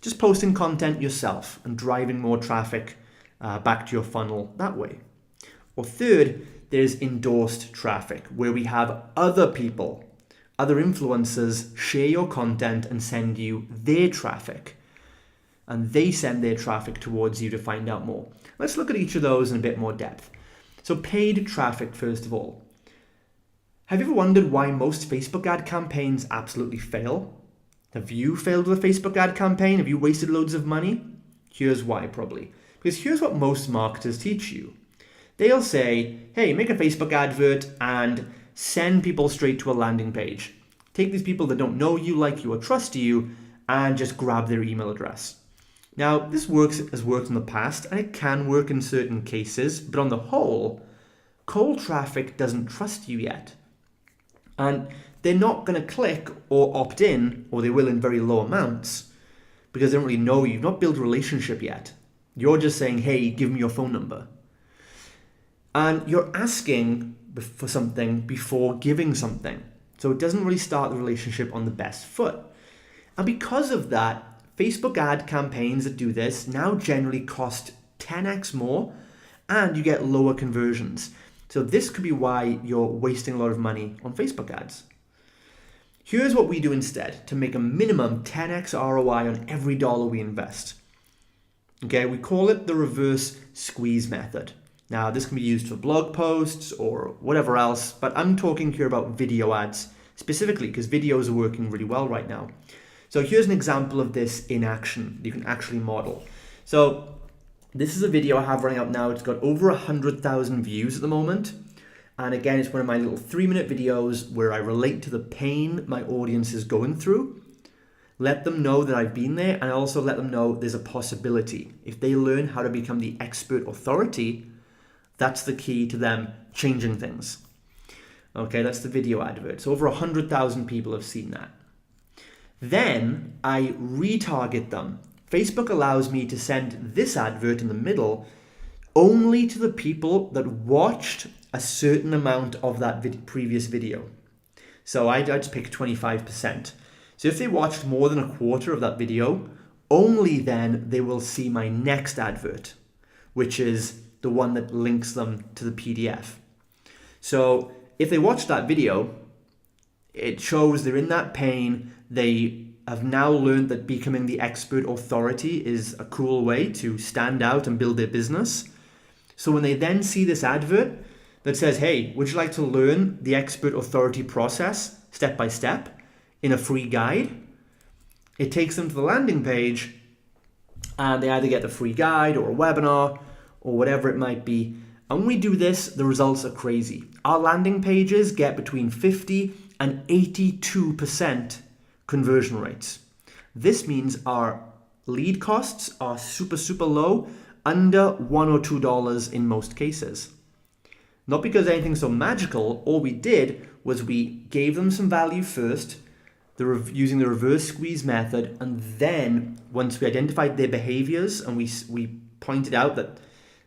just posting content yourself and driving more traffic back to your funnel that way. Or third, there's endorsed traffic, where we have other people, other influencers share your content and send you their traffic. And they send their traffic towards you to find out more. Let's look at each of those in a bit more depth. So paid traffic, first of all. Have you ever wondered why most Facebook ad campaigns absolutely fail? Have you failed with a Facebook ad campaign? Have you wasted loads of money? Here's why, probably. Because here's what most marketers teach you. They'll say, hey, make a Facebook advert and send people straight to a landing page. Take these people that don't know you, like you, or trust you, and just grab their email address. Now, this has worked in the past, and it can work in certain cases, but on the whole, cold traffic doesn't trust you yet. And they're not going to click or opt in, or they will in very low amounts, because they don't really know you. You've not built a relationship yet. You're just saying, hey, give me your phone number. And you're asking for something before giving something. So it doesn't really start the relationship on the best foot. And because of that, Facebook ad campaigns that do this now generally cost 10x more, and you get lower conversions. So this could be why you're wasting a lot of money on Facebook ads. Here's what we do instead to make a minimum 10x ROI on every dollar we invest. Okay, we call it the reverse squeeze method. Now, this can be used for blog posts or whatever else, but I'm talking here about video ads specifically because videos are working really well right now. So here's an example of this in action you can actually model. So this is a video I have running up now. It's got over 100,000 views at the moment. And again, it's one of my little 3-minute videos where I relate to the pain my audience is going through, let them know that I've been there, and also let them know there's a possibility. If they learn how to become the expert authority, that's the key to them changing things. Okay, that's the video advert. So over 100,000 people have seen that. Then I retarget them. Facebook allows me to send this advert in the middle only to the people that watched a certain amount of that previous video. So I just pick 25%. So if they watched more than a quarter of that video, only then they will see my next advert, which is the one that links them to the PDF. So if they watch that video, it shows they're in that pain. They have now learned that becoming the expert authority is a cool way to stand out and build their business. So when they then see this advert that says, hey, would you like to learn the expert authority process step by step in a free guide? It takes them to the landing page and they either get the free guide or a webinar or whatever it might be, And when we do this, the results are crazy. Our landing pages get between 50 and 82% conversion rates. This means our lead costs are super low, under $1 or $2 in most cases. Not because anything's so magical, all we did was we gave them some value first, using the reverse squeeze method, and then once we identified their behaviors and we pointed out that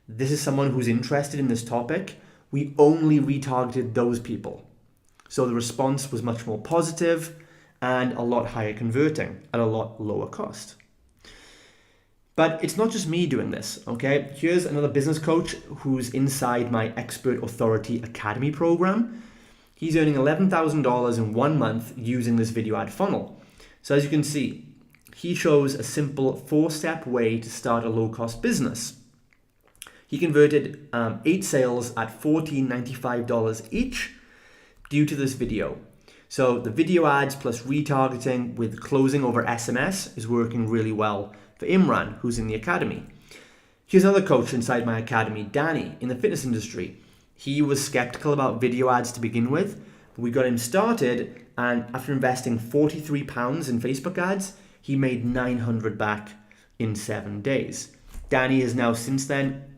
this is someone who's interested in this topic, we only retargeted those people. So the response was much more positive and a lot higher converting at a lot lower cost. But it's not just me doing this, okay? Here's another business coach who's inside my Expert Authority Academy program. He's earning $11,000 in 1 month using this video ad funnel. So as you can see, he shows a simple 4-step way to start a low-cost business. He converted 8 sales at $14.95 each due to this video. So the video ads plus retargeting with closing over SMS is working really well for Imran, who's in the academy. Here's another coach inside my academy, Danny, in the fitness industry. He was skeptical about video ads to begin with, but we got him started, and after investing £43 in Facebook ads, he made $900 back in 7 days. Danny has now since then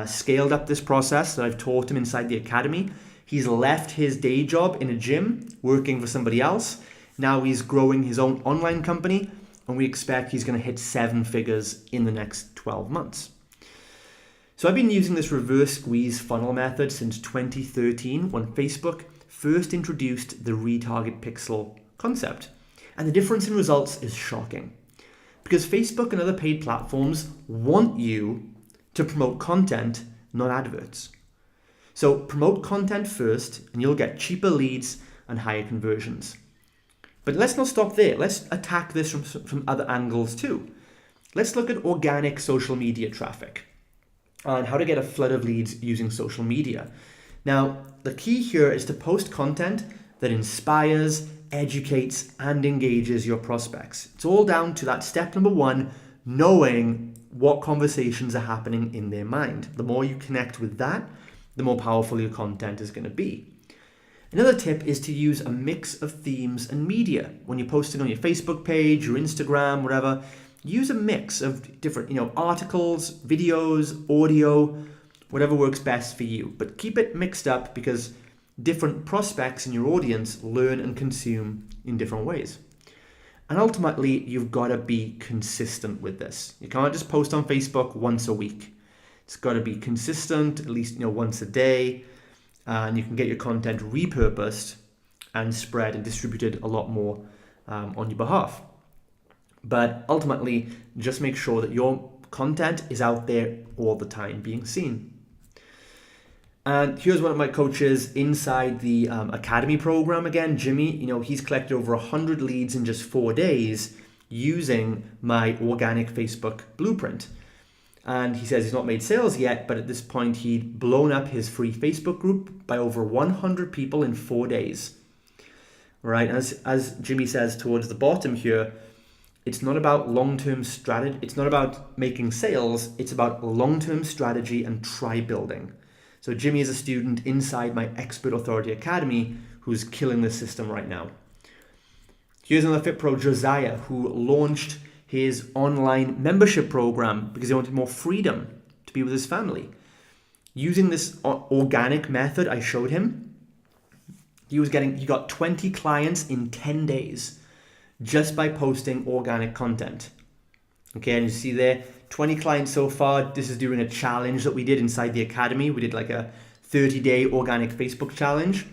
scaled up this process that I've taught him inside the academy. He's left his day job in a gym, working for somebody else. Now he's growing his own online company, and we expect he's going to hit 7 figures in the next 12 months. So I've been using this reverse squeeze funnel method since 2013 when Facebook first introduced the retarget pixel concept. And the difference in results is shocking. Because Facebook and other paid platforms want you to promote content, not adverts. So promote content first and you'll get cheaper leads and higher conversions. But let's not stop there. Let's attack this from other angles too. Let's look at organic social media traffic and how to get a flood of leads using social media. Now, the key here is to post content that inspires, educates, and engages your prospects. It's all down to that step number 1, knowing what conversations are happening in their mind. The more you connect with that, the more powerful your content is going to be. Another tip is to use a mix of themes and media. When you're posting on your Facebook page, your Instagram, whatever, use a mix of different, articles, videos, audio, whatever works best for you. But keep it mixed up because different prospects in your audience learn and consume in different ways. And ultimately, you've got to be consistent with this. You can't just post on Facebook once a week. It's got to be consistent, at least once a day. And you can get your content repurposed and spread and distributed a lot more on your behalf. But ultimately, just make sure that your content is out there all the time being seen. And here's one of my coaches inside the Academy program again, Jimmy. He's collected over 100 leads in just 4 days using my organic Facebook blueprint. And he says he's not made sales yet, but at this point he'd blown up his free Facebook group by over 100 people in 4 days. Right? As Jimmy says towards the bottom here, it's not about long-term strategy. It's not about making sales. It's about long-term strategy and try building. So Jimmy is a student inside my Expert Authority Academy who's killing the system right now. Here's another Fit Pro, Josiah, who launched his online membership program because he wanted more freedom to be with his family. Using this organic method I showed him, he got 20 clients in 10 days just by posting organic content. Okay, and you see there, 20 clients so far. This is during a challenge that we did inside the academy. We did like a 30-day organic Facebook challenge.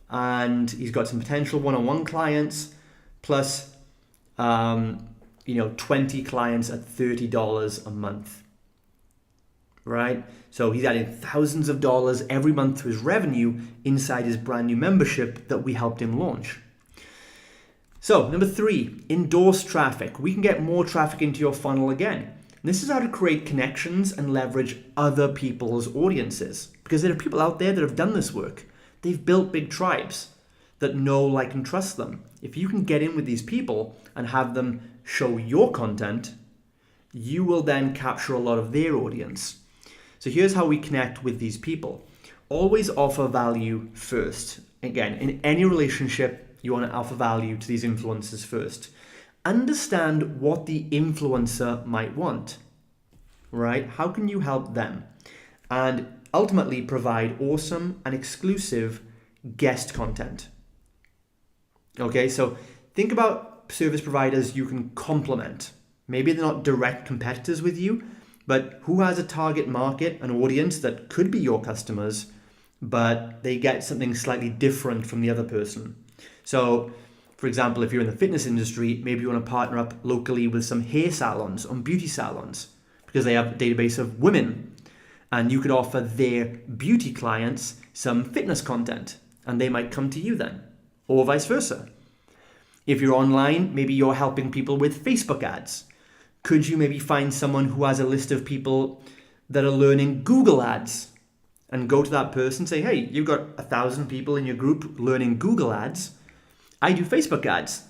And he's got some potential one-on-one clients plus 20 clients at $30 a month, right? So he's adding thousands of dollars every month to his revenue inside his brand new membership that we helped him launch. So number 3, endorse traffic. We can get more traffic into your funnel again. And this is how to create connections and leverage other people's audiences, because there are people out there that have done this work. They've built big tribes that know, like, and trust them. If you can get in with these people and have them show your content, you will then capture a lot of their audience. So here's how we connect with these people. Always offer value first. Again, in any relationship, you want to offer value to these influencers first. Understand what the influencer might want, right? How can you help them? And ultimately provide awesome and exclusive guest content. Okay, so think about service providers you can complement. Maybe they're not direct competitors with you, but who has a target market, an audience that could be your customers, but they get something slightly different from the other person. So, for example, if you're in the fitness industry, maybe you want to partner up locally with some hair salons or beauty salons because they have a database of women, and you could offer their beauty clients some fitness content and they might come to you then, or vice versa. If you're online, maybe you're helping people with Facebook ads. Could you maybe find someone who has a list of people that are learning Google ads and go to that person and say, hey, you've got 1,000 people in your group learning Google ads. I do Facebook ads.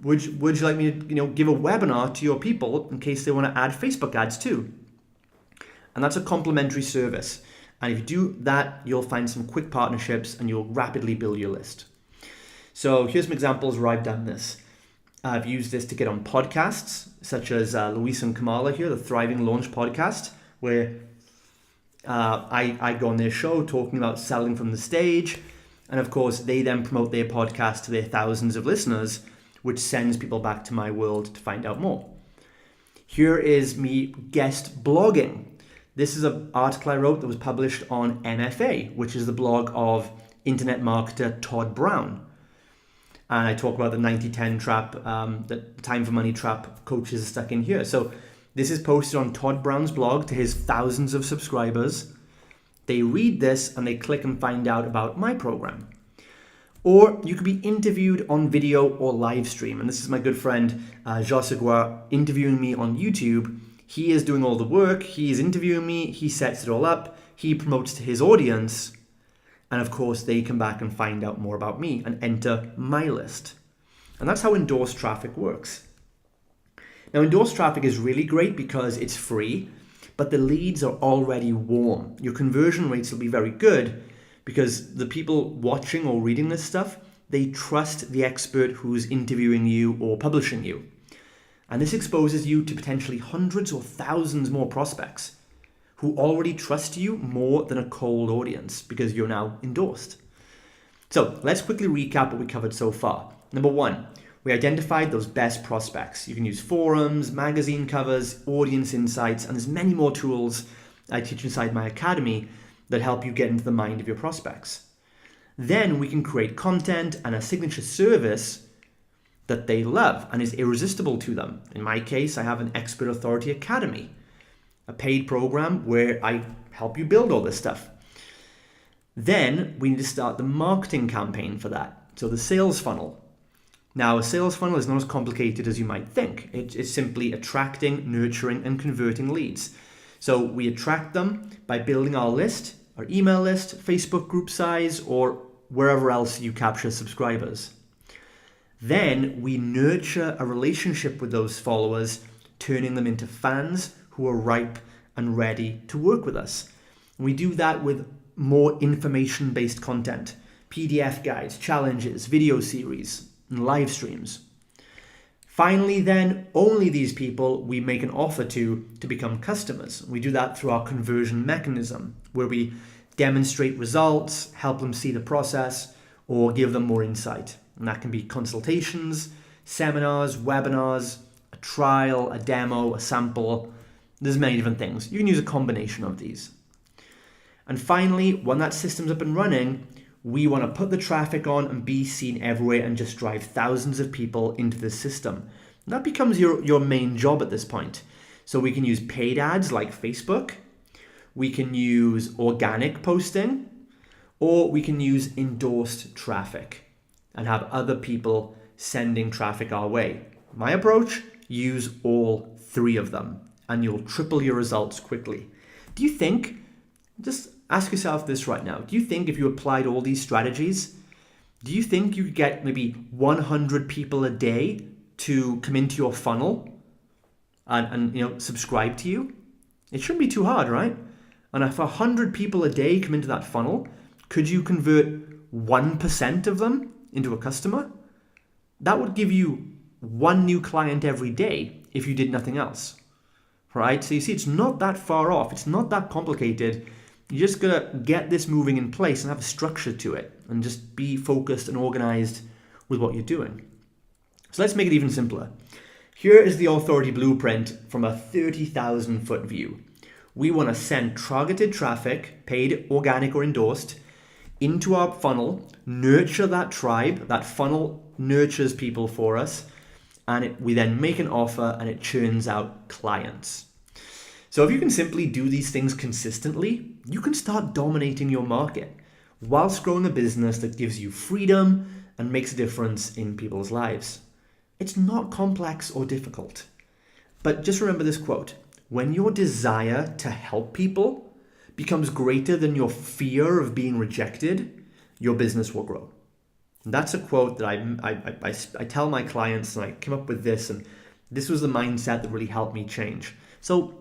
Would you like me to give a webinar to your people in case they want to add Facebook ads too? And that's a complimentary service. And if you do that, you'll find some quick partnerships and you'll rapidly build your list. So here's some examples where I've done this. I've used this to get on podcasts, such as Luis and Kamala here, the Thriving Launch podcast, where I go on their show talking about selling from the stage. And of course, they then promote their podcast to their thousands of listeners, which sends people back to my world to find out more. Here is me guest blogging. This is an article I wrote that was published on MFA, which is the blog of internet marketer Todd Brown. And I talk about the 90-10 trap, the time for money trap coaches are stuck in here. So this is posted on Todd Brown's blog to his thousands of subscribers. They read this and they click and find out about my program. Or you could be interviewed on video or live stream. And this is my good friend, Josegua, interviewing me on YouTube. He is doing all the work. He is interviewing me. He sets it all up. He promotes to his audience. And of course, they come back and find out more about me and enter my list. And that's how endorsed traffic works. Now, endorsed traffic is really great because it's free, but the leads are already warm. Your conversion rates will be very good because the people watching or reading this stuff, they trust the expert who's interviewing you or publishing you. And this exposes you to potentially hundreds or thousands more prospects who already trust you more than a cold audience because you're now endorsed. So let's quickly recap what we covered so far. Number one, we identified those best prospects. You can use forums, magazine covers, audience insights, and there's many more tools I teach inside my academy that help you get into the mind of your prospects. Then we can create content and a signature service that they love and is irresistible to them. In my case, I have an Expert Authority Academy, a paid program where I help you build all this stuff. Then we need to start the marketing campaign for that. So the sales funnel. Now, a sales funnel is not as complicated as you might think. It's simply attracting, nurturing, and converting leads. So we attract them by building our list, our email list, Facebook group size, or wherever else you capture subscribers. Then we nurture a relationship with those followers, turning them into fans who are ripe and ready to work with us. We do that with more information-based content, PDF guides, challenges, video series, and live streams. Finally, then, only these people we make an offer to become customers. We do that through our conversion mechanism, where we demonstrate results, help them see the process, or give them more insight. And that can be consultations, seminars, webinars, a trial, a demo, a sample. There's many different things. You can use a combination of these. And finally, when that system's up and running, we want to put the traffic on and be seen everywhere and just drive thousands of people into the system. And that becomes your main job at this point. So we can use paid ads like Facebook. We can use organic posting, or we can use endorsed traffic and have other people sending traffic our way. My approach, use all three of them and you'll triple your results quickly. Do you think, just ask yourself this right now, do you think if you applied all these strategies, do you think you could get maybe 100 people a day to come into your funnel and subscribe to you? It shouldn't be too hard, right? And if 100 people a day come into that funnel, could you convert 1% of them into a customer? That would give you one new client every day if you did nothing else, right? So you see, it's not that far off. It's not that complicated. You just gotta get this moving in place and have a structure to it and just be focused and organized with what you're doing. So let's make it even simpler. Here is the authority blueprint from a 30,000 foot view. We want to send targeted traffic, paid, organic, or endorsed, into our funnel, nurture that tribe. That funnel nurtures people for us, and we then make an offer and it churns out clients. So if you can simply do these things consistently, you can start dominating your market whilst growing a business that gives you freedom and makes a difference in people's lives. It's not complex or difficult. But just remember this quote: when your desire to help people becomes greater than your fear of being rejected, your business will grow. And that's a quote that I tell my clients, and I came up with this, and this was the mindset that really helped me change. So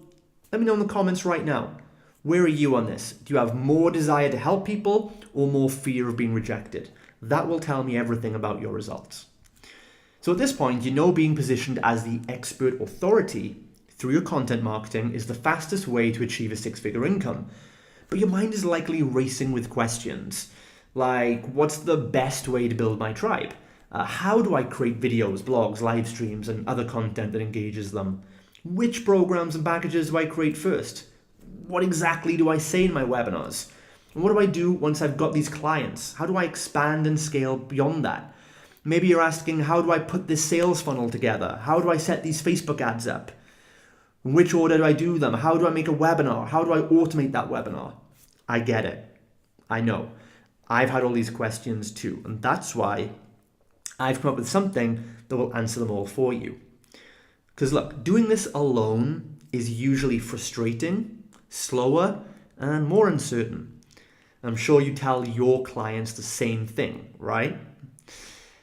let me know in the comments right now, where are you on this? Do you have more desire to help people or more fear of being rejected? That will tell me everything about your results. So at this point, you know being positioned as the expert authority through your content marketing is the fastest way to achieve a six-figure income. But your mind is likely racing with questions like, what's the best way to build my tribe? How do I create videos, blogs, live streams, and other content that engages them? Which programs and packages do I create first? What exactly do I say in my webinars? And what do I do once I've got these clients? How do I expand and scale beyond that? Maybe you're asking, how do I put this sales funnel together? How do I set these Facebook ads up? In which order do I do them? How do I make a webinar? How do I automate that webinar? I get it. I know. I've had all these questions too. And that's why I've come up with something that will answer them all for you. Because look, doing this alone is usually frustrating, slower, and more uncertain. I'm sure you tell your clients the same thing, right?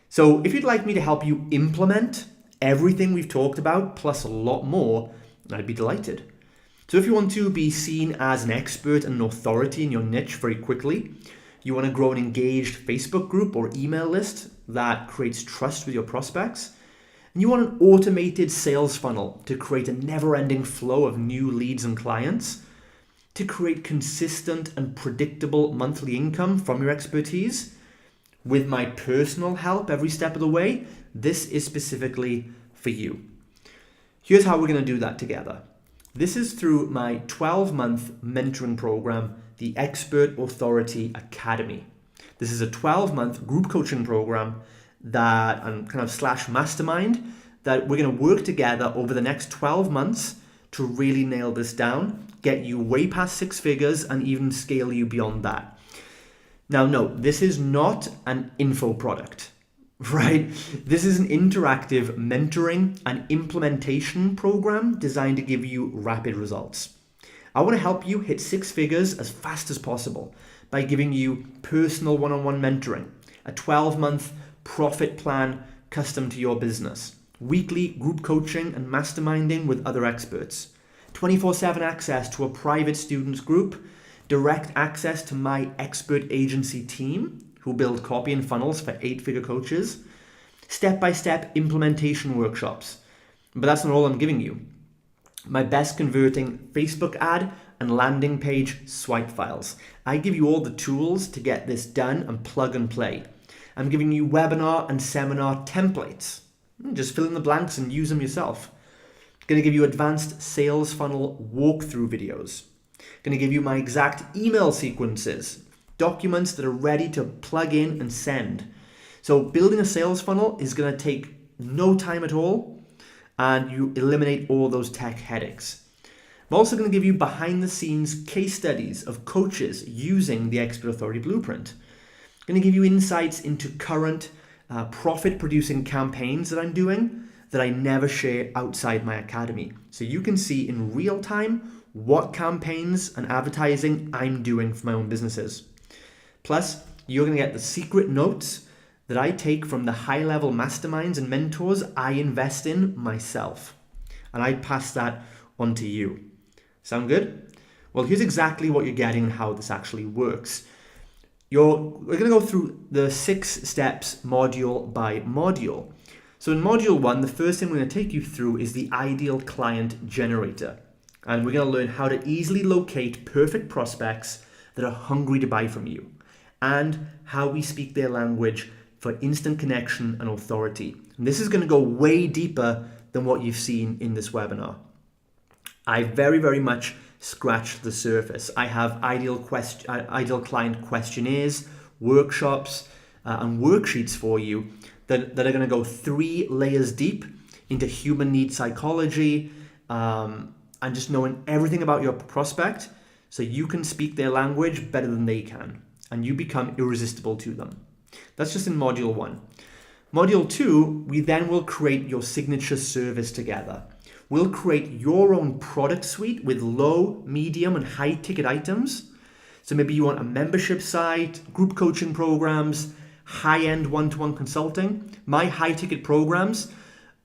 So if you'd like me to help you implement everything we've talked about, plus a lot more, I'd be delighted. So if you want to be seen as an expert and an authority in your niche very quickly, you want to grow an engaged Facebook group or email list that creates trust with your prospects, and you want an automated sales funnel to create a never-ending flow of new leads and clients, to create consistent and predictable monthly income from your expertise, with my personal help every step of the way, this is specifically for you. Here's how we're going to do that together. This is through my 12-month mentoring program, the Expert Authority Academy. This is a 12-month group coaching program that I'm kind of / mastermind that we're going to work together over the next 12 months to really nail this down, get you way past six figures, and even scale you beyond that. Now, no, this is not an info product, right? This is an interactive mentoring and implementation program designed to give you rapid results. I want to help you hit six figures as fast as possible by giving you personal one-on-one mentoring, a 12-month profit plan custom to your business, weekly group coaching and masterminding with other experts, 24/7 access to a private students group, direct access to my expert agency team who build copy and funnels for 8-figure coaches, step-by-step implementation workshops. But that's not all I'm giving you. My best converting Facebook ad and landing page swipe files. I give you all the tools to get this done and plug and play. I'm giving you webinar and seminar templates. Just fill in the blanks and use them yourself. Going to give you advanced sales funnel walkthrough videos. Going to give you my exact email sequences, documents that are ready to plug in and send. So building a sales funnel is going to take no time at all, and you eliminate all those tech headaches. I'm also going to give you behind the scenes case studies of coaches using the Expert Authority Blueprint. I'm going to give you insights into current profit producing campaigns that I'm doing that I never share outside my academy. So you can see in real time what campaigns and advertising I'm doing for my own businesses. Plus, you're going to get the secret notes that I take from the high-level masterminds and mentors I invest in myself. And I pass that on to you. Sound good? Well, here's exactly what you're getting and how this actually works. We're going to go through the 6 steps module by module. So in module 1, the first thing we're going to take you through is the ideal client generator. And we're going to learn how to easily locate perfect prospects that are hungry to buy from you, and how we speak their language for instant connection and authority. And this is going to go way deeper than what you've seen in this webinar. I very, very much scratched the surface. I have ideal client questionnaires, workshops, and worksheets for you that are going to go 3 layers deep into human need psychology, and just knowing everything about your prospect so you can speak their language better than they can, and you become irresistible to them. That's just in module 1. Module 2, we then will create your signature service together. We'll create your own product suite with low, medium, and high ticket items. So maybe you want a membership site, group coaching programs, high-end one-to-one consulting. My high ticket programs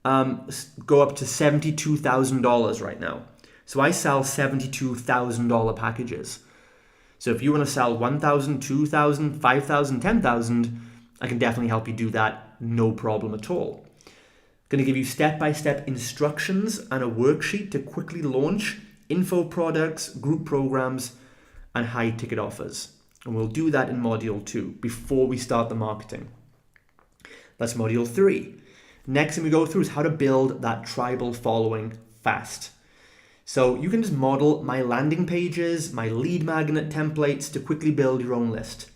go up to $72,000 right now. So I sell $72,000 packages. So if you want to sell 1,000, 2,000, 5,000, 10,000, I can definitely help you do that, no problem at all. Going to give you step-by-step instructions and a worksheet to quickly launch info products, group programs, and high-ticket offers. And we'll do that in module 2 before we start the marketing. That's module 3. Next thing we go through is how to build that tribal following fast. So you can just model my landing pages, my lead magnet templates to quickly build your own list.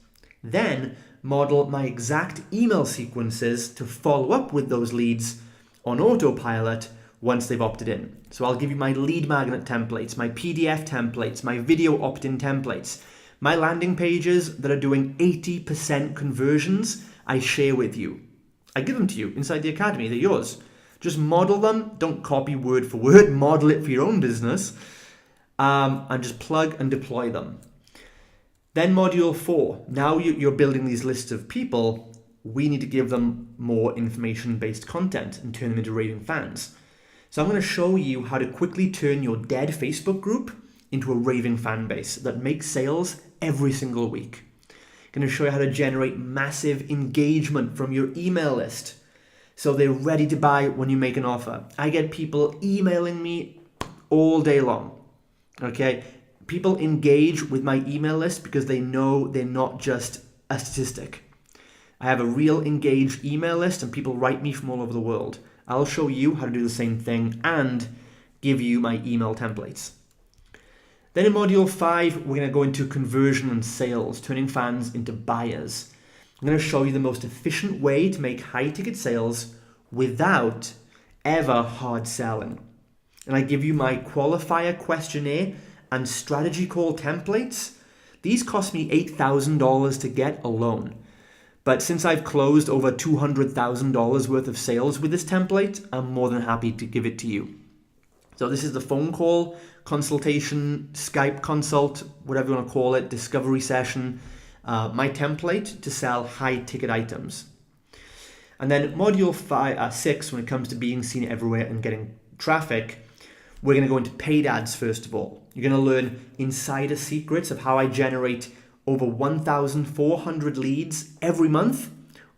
Then model my exact email sequences to follow up with those leads on autopilot once they've opted in. So I'll give you my lead magnet templates, my PDF templates, my video opt-in templates, my landing pages that are doing 80% conversions, I share with you. I give them to you inside the academy, they're yours. Just model them, don't copy word for word, model it for your own business, and just plug and deploy them. Then module 4, now you're building these lists of people, we need to give them more information-based content and turn them into raving fans. So I'm going to show you how to quickly turn your dead Facebook group into a raving fan base that makes sales every single week. I'm going to show you how to generate massive engagement from your email list so they're ready to buy when you make an offer. I get people emailing me all day long. Okay, people engage with my email list because they know they're not just a statistic. I have a real engaged email list and people write me from all over the world. I'll show you how to do the same thing and give you my email templates. Then in module 5, we're going to go into conversion and sales, turning fans into buyers. I'm going to show you the most efficient way to make high ticket sales without ever hard selling. And I give you my qualifier questionnaire and strategy call templates. These cost me $8,000 to get alone. But since I've closed over $200,000 worth of sales with this template, I'm more than happy to give it to you. So this is the phone call, consultation, Skype consult, whatever you want to call it, discovery session, my template to sell high ticket items. And then module 6, when it comes to being seen everywhere and getting traffic, we're going to go into paid ads first of all. You're going to learn insider secrets of how I generate over 1,400 leads every month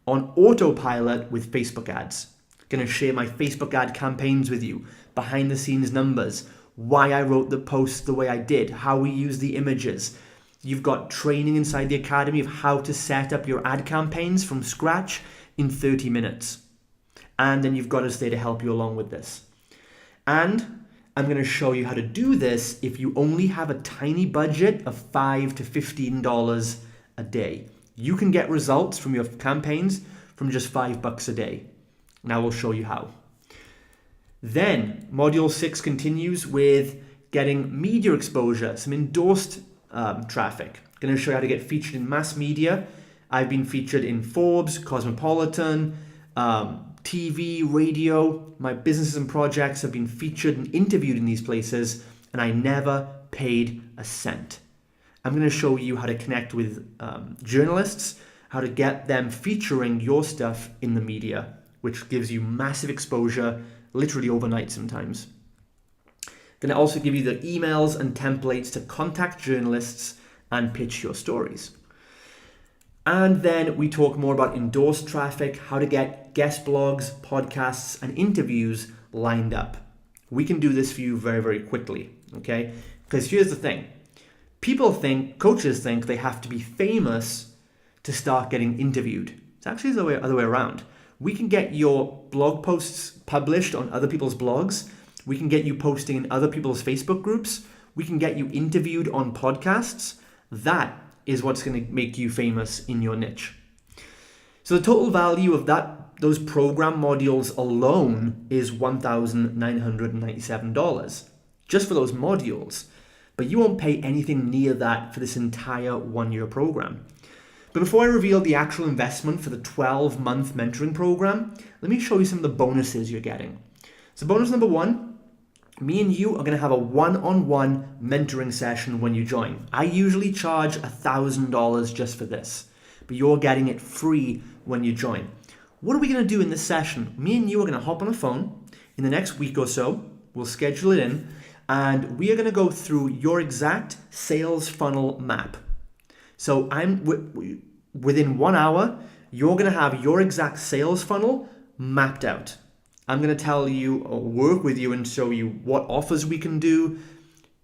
on autopilot with Facebook ads. Going to share my Facebook ad campaigns with you, behind the scenes numbers, why I wrote the posts the way I did, how we use the images. You've got training inside the academy of how to set up your ad campaigns from scratch in 30 minutes. And then you've got us there to help you along with this. And I'm going to show you how to do this if you only have a tiny budget of $5 to $15 a day. You can get results from your campaigns from just $5 a day. Now we'll show you how. Then module 6 continues with getting media exposure, some endorsed traffic. Going to show you how to get featured in mass media. I've been featured in Forbes, Cosmopolitan, TV, radio. My businesses and projects have been featured and interviewed in these places, and I never paid a cent. I'm going to show you how to connect with journalists, how to get them featuring your stuff in the media, which gives you massive exposure, literally overnight sometimes. Then I also give you the emails and templates to contact journalists and pitch your stories. And then we talk more about endorsed traffic, how to get guest blogs, podcasts, and interviews lined up. We can do this for you very, very quickly, okay? Because here's the thing. Coaches think they have to be famous to start getting interviewed. It's actually the other way around. We can get your blog posts published on other people's blogs. We can get you posting in other people's Facebook groups. We can get you interviewed on podcasts. That is what's going to make you famous in your niche. So the total value of those program modules alone is $1,997 just for those modules. But you won't pay anything near that for this entire 1-year program. But before I reveal the actual investment for the 12-month mentoring program, let me show you some of the bonuses you're getting. So bonus number 1, me and you are going to have a one-on-one mentoring session when you join. I usually charge $1,000 just for this, but you're getting it free when you join. What are we going to do in this session? Me and you are going to hop on a phone in the next week or so. We'll schedule it in, and we are going to go through your exact sales funnel map. So within 1 hour, you're going to have your exact sales funnel mapped out. I'm going to tell you or work with you and show you what offers we can do,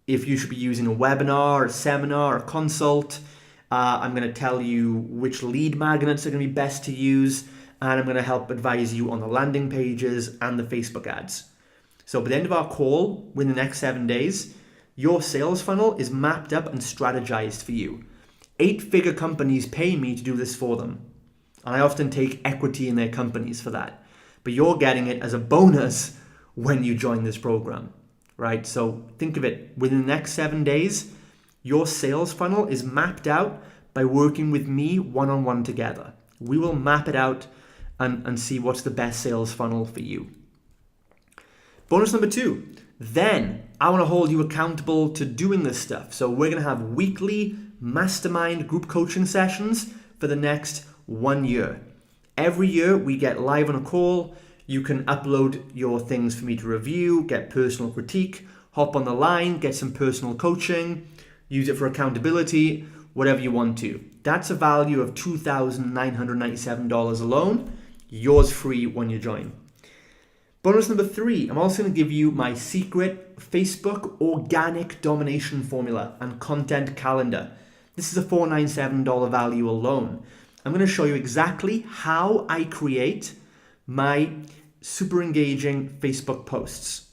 if you should be using a webinar, a seminar, a consult. I'm going to tell you which lead magnets are going to be best to use, and I'm going to help advise you on the landing pages and the Facebook ads. So by the end of our call, within the next 7 days, your sales funnel is mapped up and strategized for you. 8-figure companies pay me to do this for them, and I often take equity in their companies for that. But you're getting it as a bonus when you join this program, right? So think of it, within the next 7 days, your sales funnel is mapped out by working with me one-on-one together. We will map it out and see what's the best sales funnel for you. Bonus number 2, then I want to hold you accountable to doing this stuff. So we're going to have weekly mastermind group coaching sessions for the next 1 year. Every year we get live on a call. You can upload your things for me to review, get personal critique, hop on the line, get some personal coaching, use it for accountability, whatever you want to. That's a value of $2,997 alone. Yours free when you join. Bonus number 3, I'm also going to give you my secret Facebook organic domination formula and content calendar. This is a $497 value alone. I'm going to show you exactly how I create my super engaging Facebook posts,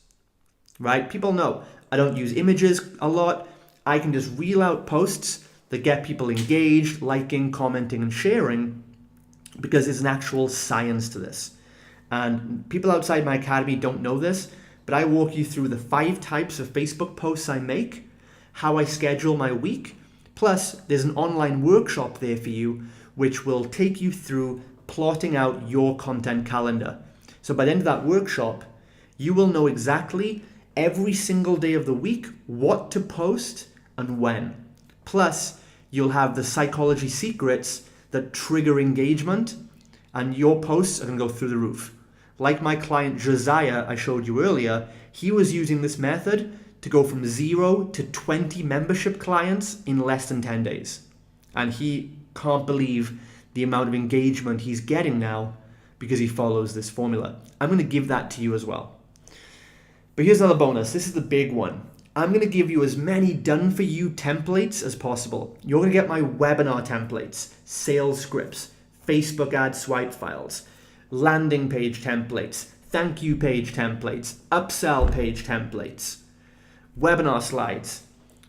right? People know I don't use images a lot. I can just reel out posts that get people engaged, liking, commenting, and sharing, because there's an actual science to this. And people outside my academy don't know this, but I walk you through the 5 types of Facebook posts I make, how I schedule my week, plus there's an online workshop there for you which will take you through plotting out your content calendar. So by the end of that workshop, you will know exactly every single day of the week what to post and when. Plus, you'll have the psychology secrets that trigger engagement, and your posts are going to go through the roof. Like my client Josiah I showed you earlier, he was using this method to go from 0 to 20 membership clients in less than 10 days. And he can't believe the amount of engagement he's getting now because he follows this formula. I'm going to give that to you as well. But here's another bonus. This is the big one. I'm going to give you as many done-for-you templates as possible. You're going to get my webinar templates, sales scripts, Facebook ad swipe files, landing page templates, thank you page templates, upsell page templates, webinar slides,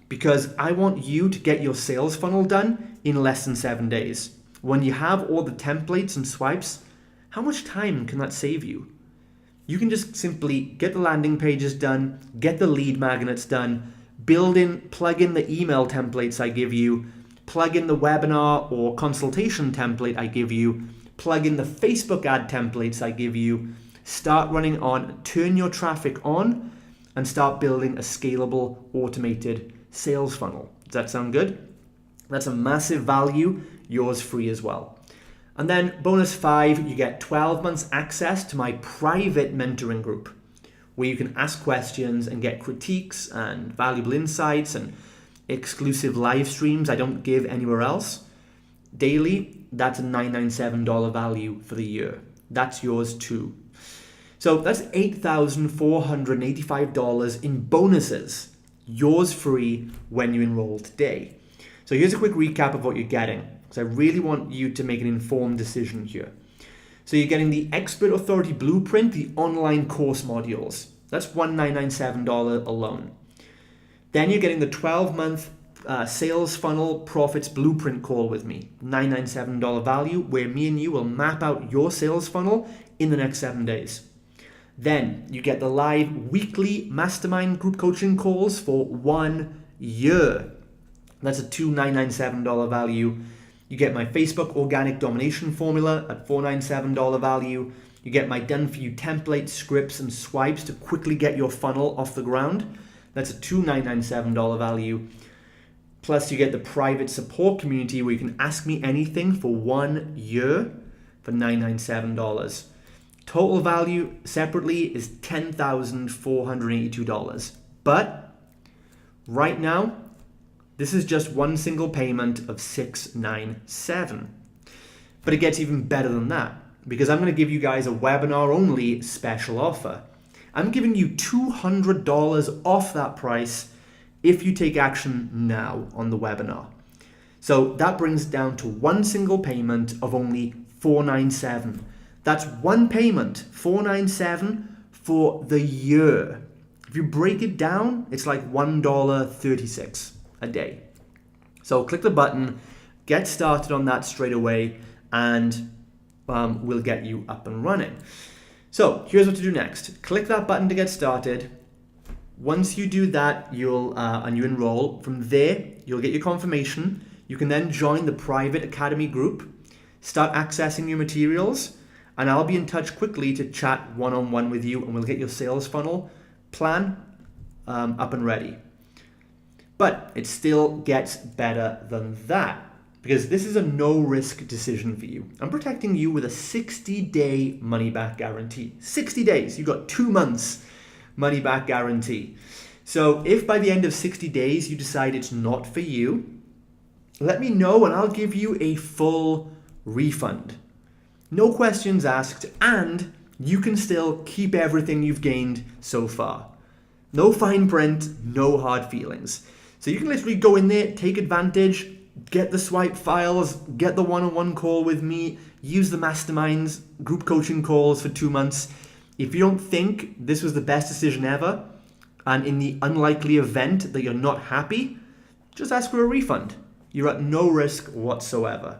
because I want you to get your sales funnel done in less than 7 days. When you have all the templates and swipes, how much time can that save you? You can just simply get the landing pages done, get the lead magnets done, plug in the email templates I give you, plug in the webinar or consultation template I give you, plug in the Facebook ad templates I give you, start running on, turn your traffic on, and start building a scalable, automated sales funnel. Does that sound good? That's a massive value, yours free as well. And then bonus 5, you get 12 months access to my private mentoring group. where you can ask questions and get critiques and valuable insights and exclusive live streams I don't give anywhere else. Daily, that's a $997 value for the year. That's yours too. So that's $8,485 in bonuses, yours free when you enroll today. So here's a quick recap of what you're getting, because I really want you to make an informed decision here. So you're getting the Expert Authority Blueprint, the online course modules. That's $1,997 alone. Then you're getting the 12-month sales funnel profits blueprint call with me, $997 value, where me and you will map out your sales funnel in the next 7 days. Then you get the live weekly mastermind group coaching calls for 1 year. That's a $2,997 value. You get my Facebook organic domination formula at $497 value. You get my done for you templates, scripts, and swipes to quickly get your funnel off the ground. That's a $2,997 value. Plus you get the private support community where you can ask me anything for 1 year for $997. Total value separately is $10,482. But right now, this is just one single payment of $697. But it gets even better than that, because I'm going to give you guys a webinar only special offer. I'm giving you $200 off that price if you take action now on the webinar. So that brings it down to one single payment of only $497. That's one payment, $497 for the year. If you break it down, it's like $1.36 a day. So click the button, get started on that straight away, and we'll get you up and running. So here's what to do next. Click that button to get started. Once you do that, and you enroll, from there, you'll get your confirmation. You can then join the private academy group, start accessing your materials, and I'll be in touch quickly to chat one-on-one with you, and we'll get your sales funnel plan up and ready. But it still gets better than that, because this is a no-risk decision for you. I'm protecting you with a 60-day money-back guarantee. 60 days, you've got 2 months money-back guarantee. So if by the end of 60 days you decide it's not for you, let me know and I'll give you a full refund. No questions asked, and you can still keep everything you've gained so far. No fine print, no hard feelings. So you can literally go in there, take advantage, get the swipe files, get the one-on-one call with me, use the masterminds, group coaching calls for 2 months. If you don't think this was the best decision ever, and in the unlikely event that you're not happy, just ask for a refund. You're at no risk whatsoever.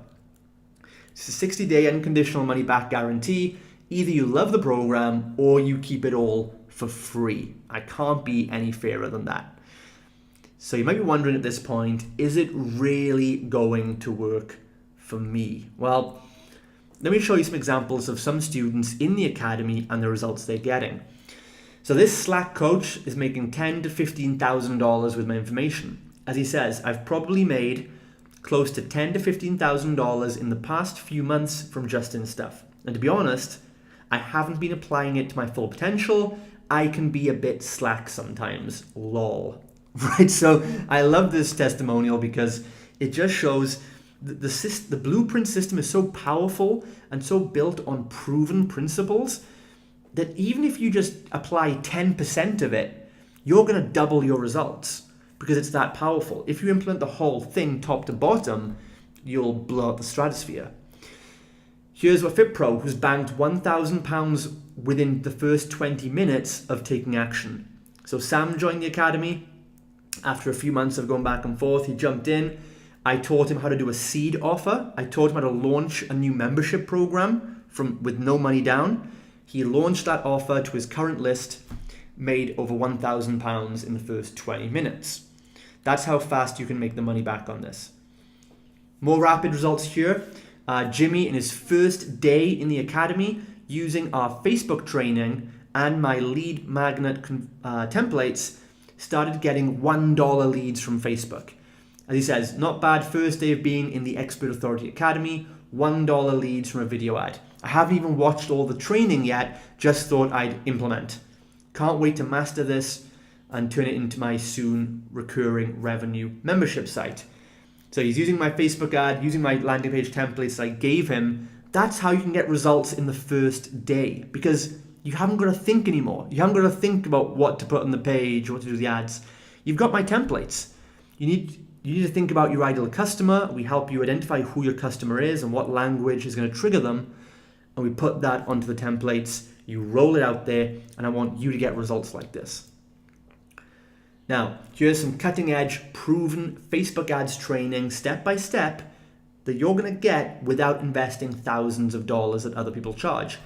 It's a 60-day unconditional money-back guarantee. Either you love the program or you keep it all for free. I can't be any fairer than that. So you might be wondering at this point, is it really going to work for me? Well, let me show you some examples of some students in the academy and the results they're getting. So this Slack coach is making $10,000 to $15,000 with my information. As he says, I've probably made close to $10,000 to $15,000 in the past few months from Justin's stuff. And to be honest, I haven't been applying it to my full potential. I can be a bit slack sometimes, lol. Right, so I love this testimonial because it just shows the blueprint system is so powerful and so built on proven principles that even if you just apply 10% of it, you're going to double your results because it's that powerful. If you implement the whole thing top to bottom, you'll blow up the stratosphere. Here's a Fit Pro who's banked £1,000 within the first 20 minutes of taking action. So Sam joined the academy. After a few months of going back and forth, he jumped in. I taught him how to do a seed offer. I taught him how to launch a new membership program with no money down. He launched that offer to his current list, made over £1,000 in the first 20 minutes. That's how fast you can make the money back on this. More rapid results here. Jimmy, in his first day in the academy, using our Facebook training and my lead magnet templates, started getting $1 leads from Facebook. As he says, not bad first day of being in the Expert Authority Academy, $1 leads from a video ad. I haven't even watched all the training yet, just thought I'd implement. Can't wait to master this and turn it into my soon recurring revenue membership site. So he's using my Facebook ad, using my landing page templates I gave him. That's how you can get results in the first day, because you haven't got to think anymore. You haven't got to think about what to put on the page, what to do with the ads. You've got my templates. You need to think about your ideal customer. We help you identify who your customer is and what language is going to trigger them. And we put that onto the templates. You roll it out there, and I want you to get results like this. Now, here's some cutting edge, proven Facebook ads training step by step that you're going to get without investing thousands of dollars that other people charge.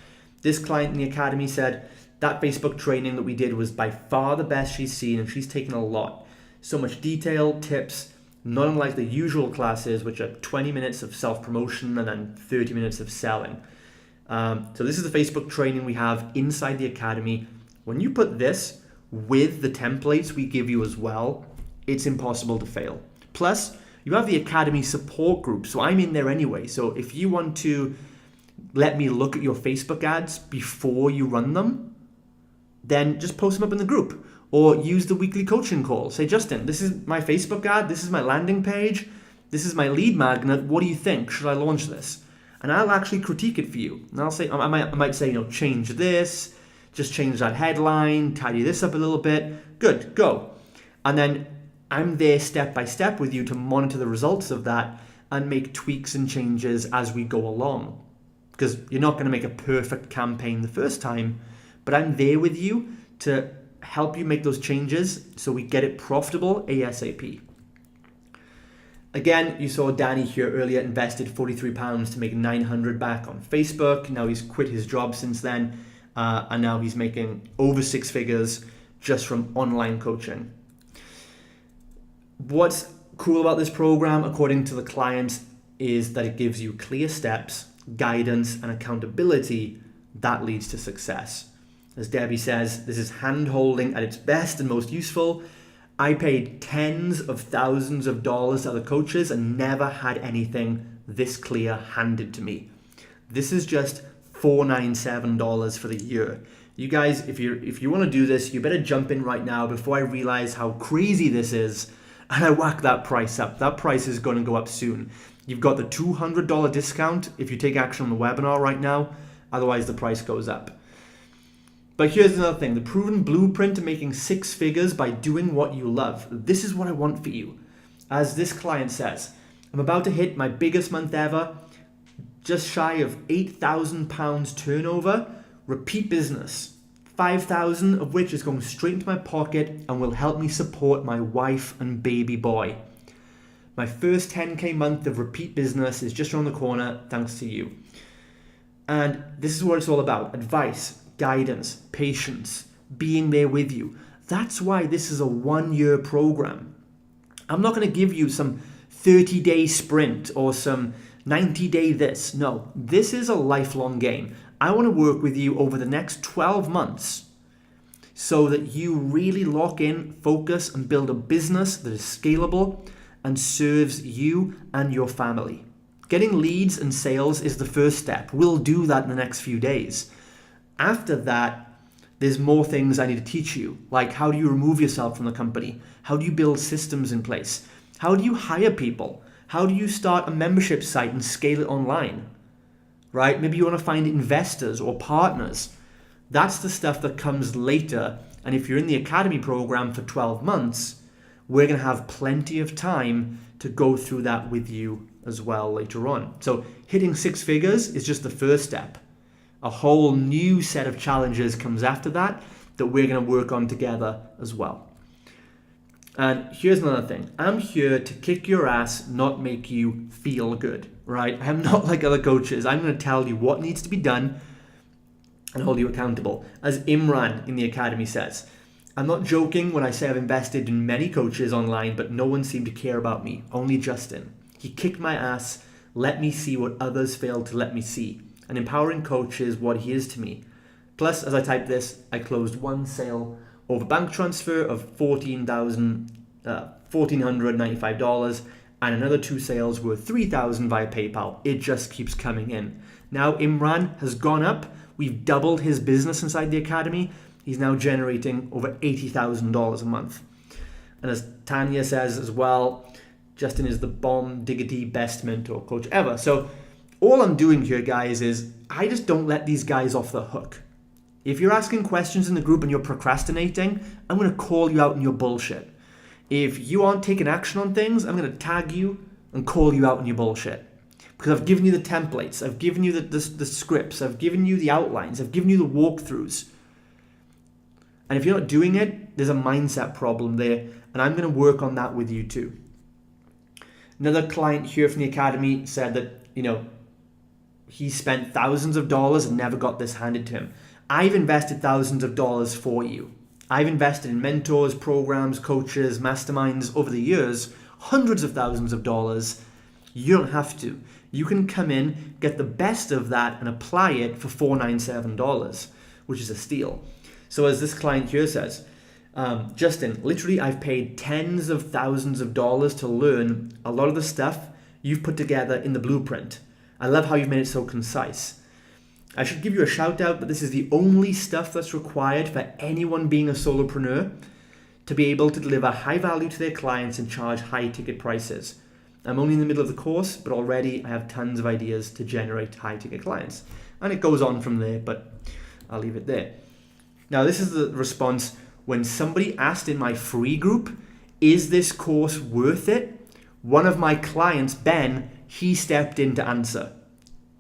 This client in the academy said that Facebook training that we did was by far the best she's seen, and she's taken a lot. So much detail, tips, not unlike the usual classes, which are 20 minutes of self-promotion and then 30 minutes of selling. So this is the Facebook training we have inside the academy. When you put this with the templates we give you as well, it's impossible to fail. Plus, you have the academy support group, so I'm in there anyway. So if you want to let me look at your Facebook ads before you run them, then just post them up in the group or use the weekly coaching call. Say, Justin, this is my Facebook ad, this is my landing page, this is my lead magnet. What do you think? Should I launch this? And I'll actually critique it for you. And I'll say, I might say, change this, just change that headline, tidy this up a little bit. Good, go. And then I'm there step by step with you to monitor the results of that and make tweaks and changes as we go along. Because you're not going to make a perfect campaign the first time, but I'm there with you to help you make those changes so we get it profitable ASAP. Again, you saw Danny here earlier invested £43 to make 900 back on Facebook. Now he's quit his job since then, and now he's making over 6 figures just from online coaching. What's cool about this program, according to the clients, is that it gives you clear steps, guidance, and accountability that leads to success. As Debbie says, this is hand-holding at its best and most useful. I paid tens of thousands of dollars to other coaches and never had anything this clear handed to me. This is just $497 for the year. You guys, if you want to do this, you better jump in right now before I realize how crazy this is and I whack that price up. That price is going to go up soon. You've got the $200 discount if you take action on the webinar right now. Otherwise, the price goes up. But here's another thing, the proven blueprint to making 6 figures by doing what you love. This is what I want for you. As this client says, I'm about to hit my biggest month ever, just shy of £8,000 turnover, repeat business. 5,000 of which is going straight into my pocket and will help me support my wife and baby boy. My first 10K month of repeat business is just around the corner, thanks to you. And this is what it's all about, advice, guidance, patience, being there with you. That's why this is a 1-year program. I'm not going to give you some 30-day sprint or some 90-day this. No, this is a lifelong game. I want to work with you over the next 12 months so that you really lock in, focus, and build a business that is scalable and serves you and your family. Getting leads and sales is the first step. We'll do that in the next few days. After that, there's more things I need to teach you, like how do you remove yourself from the company? How do you build systems in place? How do you hire people? How do you start a membership site and scale it online? Right? Maybe you want to find investors or partners. That's the stuff that comes later. And if you're in the Academy program for 12 months, we're going to have plenty of time to go through that with you as well later on. So hitting 6 figures is just the first step. A whole new set of challenges comes after that we're going to work on together as well. And here's another thing. I'm here to kick your ass, not make you feel good, right? I'm not like other coaches. I'm going to tell you what needs to be done and hold you accountable. As Imran in the Academy says, I'm not joking when I say I've invested in many coaches online, but no one seemed to care about me, only Justin. He kicked my ass, let me see what others failed to let me see. An empowering coach is what he is to me. Plus, as I type this, I closed 1 sale over bank transfer of $1,495 and another 2 sales worth $3,000 via PayPal. It just keeps coming in. Now Imran has gone up. We've doubled his business inside the Academy. he's now generating over $80,000 a month. And as Tanya says as well, Justin is the bomb diggity best mentor coach ever. So all I'm doing here, guys, is I just don't let these guys off the hook. If you're asking questions in the group and you're procrastinating, I'm going to call you out on your bullshit. If you aren't taking action on things, I'm going to tag you and call you out on your bullshit. Because I've given you the templates, I've given you the scripts, I've given you the outlines, I've given you the walkthroughs. And if you're not doing it, there's a mindset problem there, and I'm going to work on that with you too. Another client here from the academy said that, he spent thousands of dollars and never got this handed to him. I've invested thousands of dollars for you. I've invested in mentors, programs, coaches, masterminds over the years, hundreds of thousands of dollars. You don't have to. You can come in, get the best of that, and apply it for $497, which is a steal. So as this client here says, Justin, literally I've paid tens of thousands of dollars to learn a lot of the stuff you've put together in the blueprint. I love how you've made it so concise. I should give you a shout out, but this is the only stuff that's required for anyone being a solopreneur to be able to deliver high value to their clients and charge high ticket prices. I'm only in the middle of the course, but already I have tons of ideas to generate high ticket clients. And it goes on from there, but I'll leave it there. Now, this is the response when somebody asked in my free group, is this course worth it? One of my clients, Ben, he stepped in to answer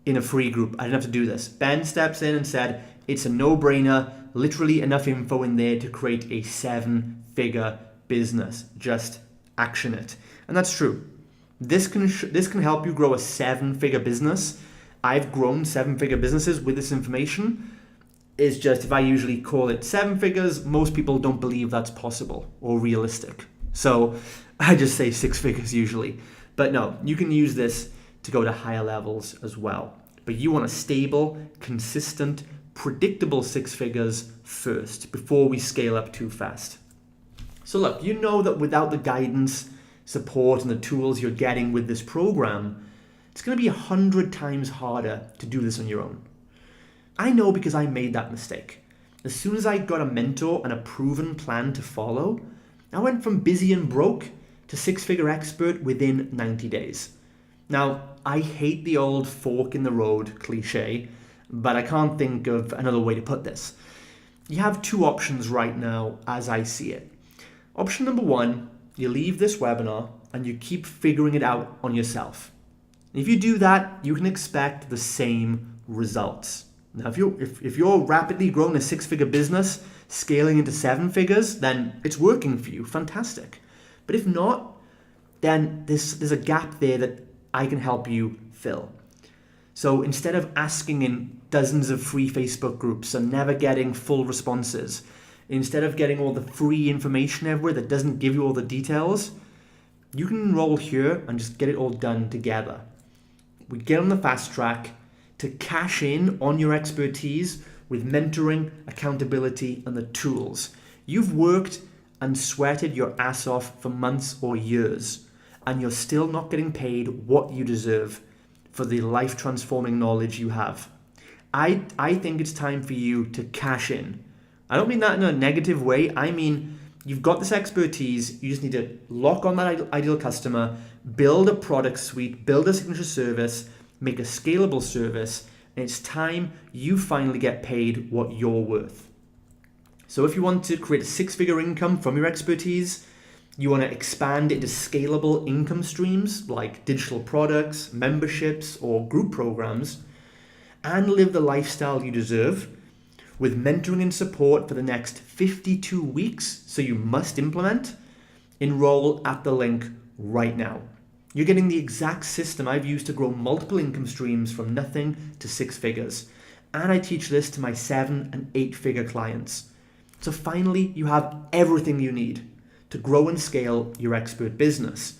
in a free group. I didn't have to do this. Ben steps in and said, it's a no-brainer, literally enough info in there to create a 7-figure business. Just action it. And that's true. This can help you grow a 7-figure business. I've grown 7-figure businesses with this information. It's just, if I usually call it 7 figures, most people don't believe that's possible or realistic. So I just say 6 figures usually. But no, you can use this to go to higher levels as well. But you want a stable, consistent, predictable 6 figures first before we scale up too fast. So look, you know that without the guidance, support, and the tools you're getting with this program, it's going to be 100 times harder to do this on your own. I know because I made that mistake. As soon as I got a mentor and a proven plan to follow, I went from busy and broke to 6-figure expert within 90 days. Now, I hate the old fork in the road cliche, but I can't think of another way to put this. You have 2 options right now as I see it. Option number 1, you leave this webinar and you keep figuring it out on yourself. If you do that, you can expect the same results. Now, if you're rapidly growing a 6-figure business, scaling into 7 figures, then it's working for you. Fantastic. But if not, then there's a gap there that I can help you fill. So instead of asking in dozens of free Facebook groups and never getting full responses, instead of getting all the free information everywhere that doesn't give you all the details, you can enroll here and just get it all done together. We get on the fast track to cash in on your expertise with mentoring, accountability, and the tools. You've worked and sweated your ass off for months or years, and you're still not getting paid what you deserve for the life-transforming knowledge you have. I think it's time for you to cash in. I don't mean that in a negative way. I mean, you've got this expertise. You just need to lock on that ideal customer, build a product suite, build a signature service, make a scalable service, and it's time you finally get paid what you're worth. So if you want to create a 6-figure income from your expertise, you want to expand into scalable income streams like digital products, memberships, or group programs, and live the lifestyle you deserve with mentoring and support for the next 52 weeks, so you must implement, enroll at the link right now. You're getting the exact system I've used to grow multiple income streams from nothing to 6 figures. And I teach this to my 7- and 8-figure clients. So finally, you have everything you need to grow and scale your expert business.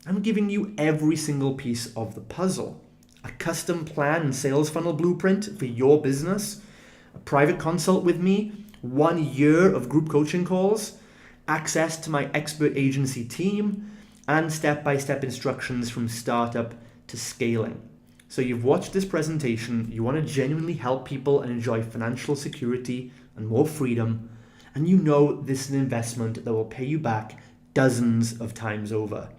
I'm giving you every single piece of the puzzle. A custom plan and sales funnel blueprint for your business, a private consult with me, 1 year of group coaching calls, access to my expert agency team, and step-by-step instructions from startup to scaling. So you've watched this presentation, you want to genuinely help people and enjoy financial security and more freedom, and you know this is an investment that will pay you back dozens of times over.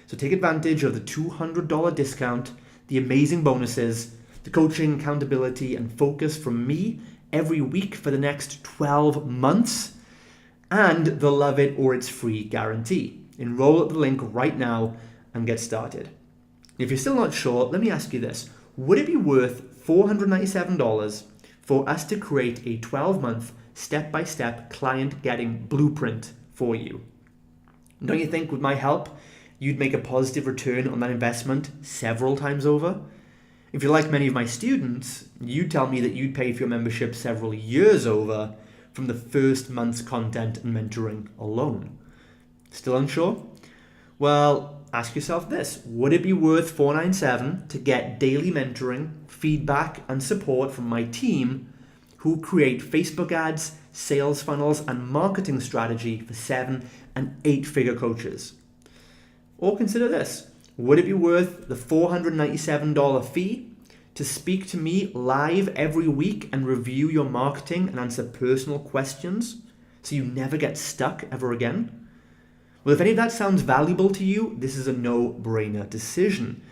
So take advantage of the $200 discount, the amazing bonuses, the coaching, accountability, and focus from me every week for the next 12 months, and the love it or it's free guarantee. Enroll at the link right now and get started. If you're still not sure, let me ask you this. Would it be worth $497 for us to create a 12-month step-by-step client getting blueprint for you? Don't you think with my help, you'd make a positive return on that investment several times over? If you're like many of my students, you tell me that you'd pay for your membership several years over from the first month's content and mentoring alone. Still unsure? Well, ask yourself this. Would it be worth $497 to get daily mentoring, feedback, and support from my team who create Facebook ads, sales funnels, and marketing strategy for 7- and 8-figure coaches? Or consider this. Would it be worth the $497 fee to speak to me live every week and review your marketing and answer personal questions so you never get stuck ever again? Well, if any of that sounds valuable to you, this is a no-brainer decision.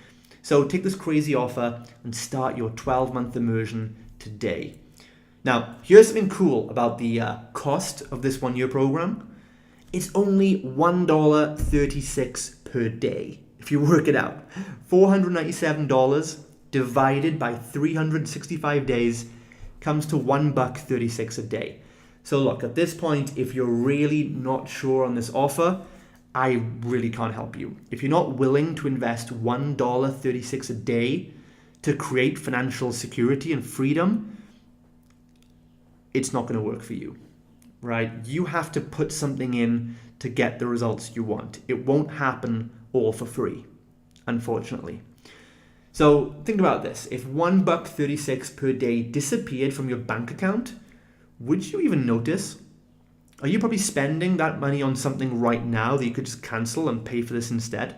So take this crazy offer and start your 12-month immersion today. Now, here's something cool about the cost of this one-year program. It's only $1.36 per day. If you work it out, $497 divided by 365 days comes to $1.36 a day. So look, at this point, if you're really not sure on this offer, I really can't help you. If you're not willing to invest $1.36 a day to create financial security and freedom, it's not going to work for you, right? You have to put something in to get the results you want. It won't happen all for free, unfortunately. So think about this. If $1.36 per day disappeared from your bank account, would you even notice? Are you probably spending that money on something right now that you could just cancel and pay for this instead?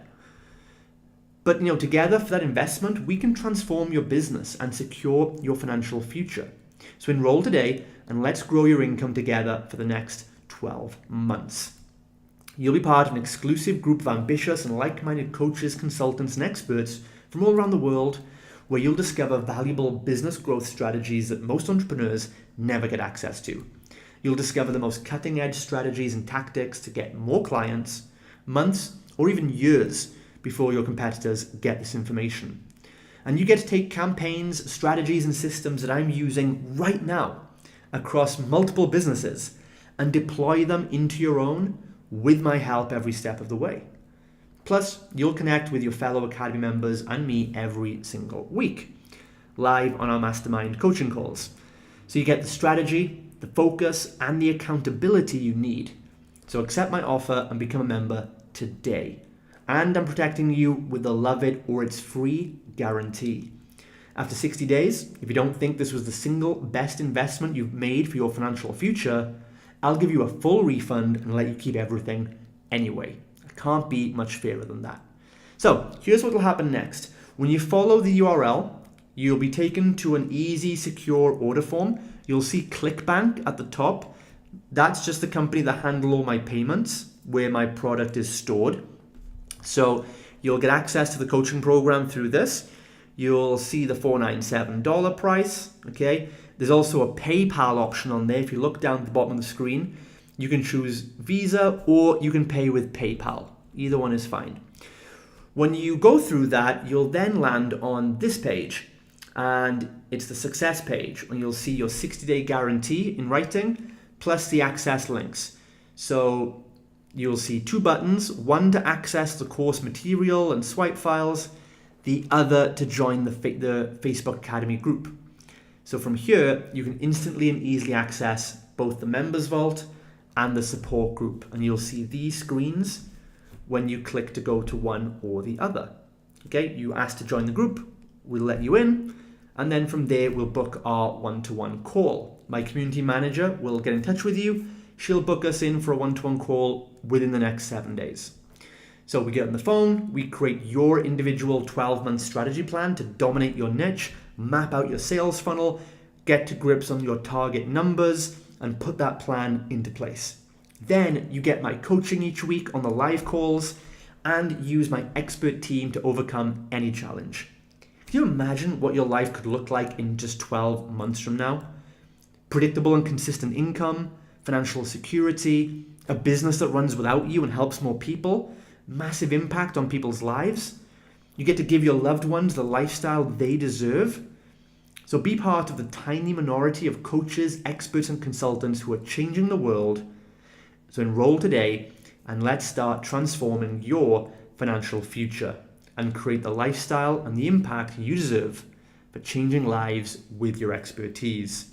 But together for that investment, we can transform your business and secure your financial future. So enroll today and let's grow your income together for the next 12 months. You'll be part of an exclusive group of ambitious and like-minded coaches, consultants, and experts from all around the world where you'll discover valuable business growth strategies that most entrepreneurs never get access to. You'll discover the most cutting-edge strategies and tactics to get more clients, months or even years before your competitors get this information. And you get to take campaigns, strategies, and systems that I'm using right now across multiple businesses and deploy them into your own with my help every step of the way. Plus, you'll connect with your fellow Academy members and me every single week, live on our mastermind coaching calls. So you get the strategy, the focus, and the accountability you need. So accept my offer and become a member today. And I'm protecting you with the love it or it's free guarantee. After 60 days, if you don't think this was the single best investment you've made for your financial future, I'll give you a full refund and let you keep everything anyway. It can't be much fairer than that. So here's what will happen next. When you follow the URL, you'll be taken to an easy, secure order form. You'll see ClickBank at the top. That's just the company that handle all my payments, where my product is stored. So you'll get access to the coaching program through this. You'll see the $497 price, okay? There's also a PayPal option on there. If you look down at the bottom of the screen, you can choose Visa or you can pay with PayPal. Either one is fine. When you go through that, you'll then land on this page, and it's the success page, and you'll see your 60-day guarantee in writing, plus the access links. So you'll see two buttons, one to access the course material and swipe files, the other to join the Facebook Academy group. So from here, you can instantly and easily access both the members vault and the support group. And you'll see these screens when you click to go to one or the other. Okay, you ask to join the group, we'll let you in. And then from there, we'll book our one-to-one call. My community manager will get in touch with you. She'll book us in for a one-to-one call within the next 7 days. So we get on the phone, we create your individual 12-month strategy plan to dominate your niche, map out your sales funnel, get to grips on your target numbers, and put that plan into place. Then you get my coaching each week on the live calls and use my expert team to overcome any challenge. Can you imagine what your life could look like in just 12 months from now? Predictable and consistent income, financial security, a business that runs without you and helps more people, massive impact on people's lives. You get to give your loved ones the lifestyle they deserve. So be part of the tiny minority of coaches, experts, and consultants who are changing the world. So enroll today and let's start transforming your financial future and create the lifestyle and the impact you deserve for changing lives with your expertise.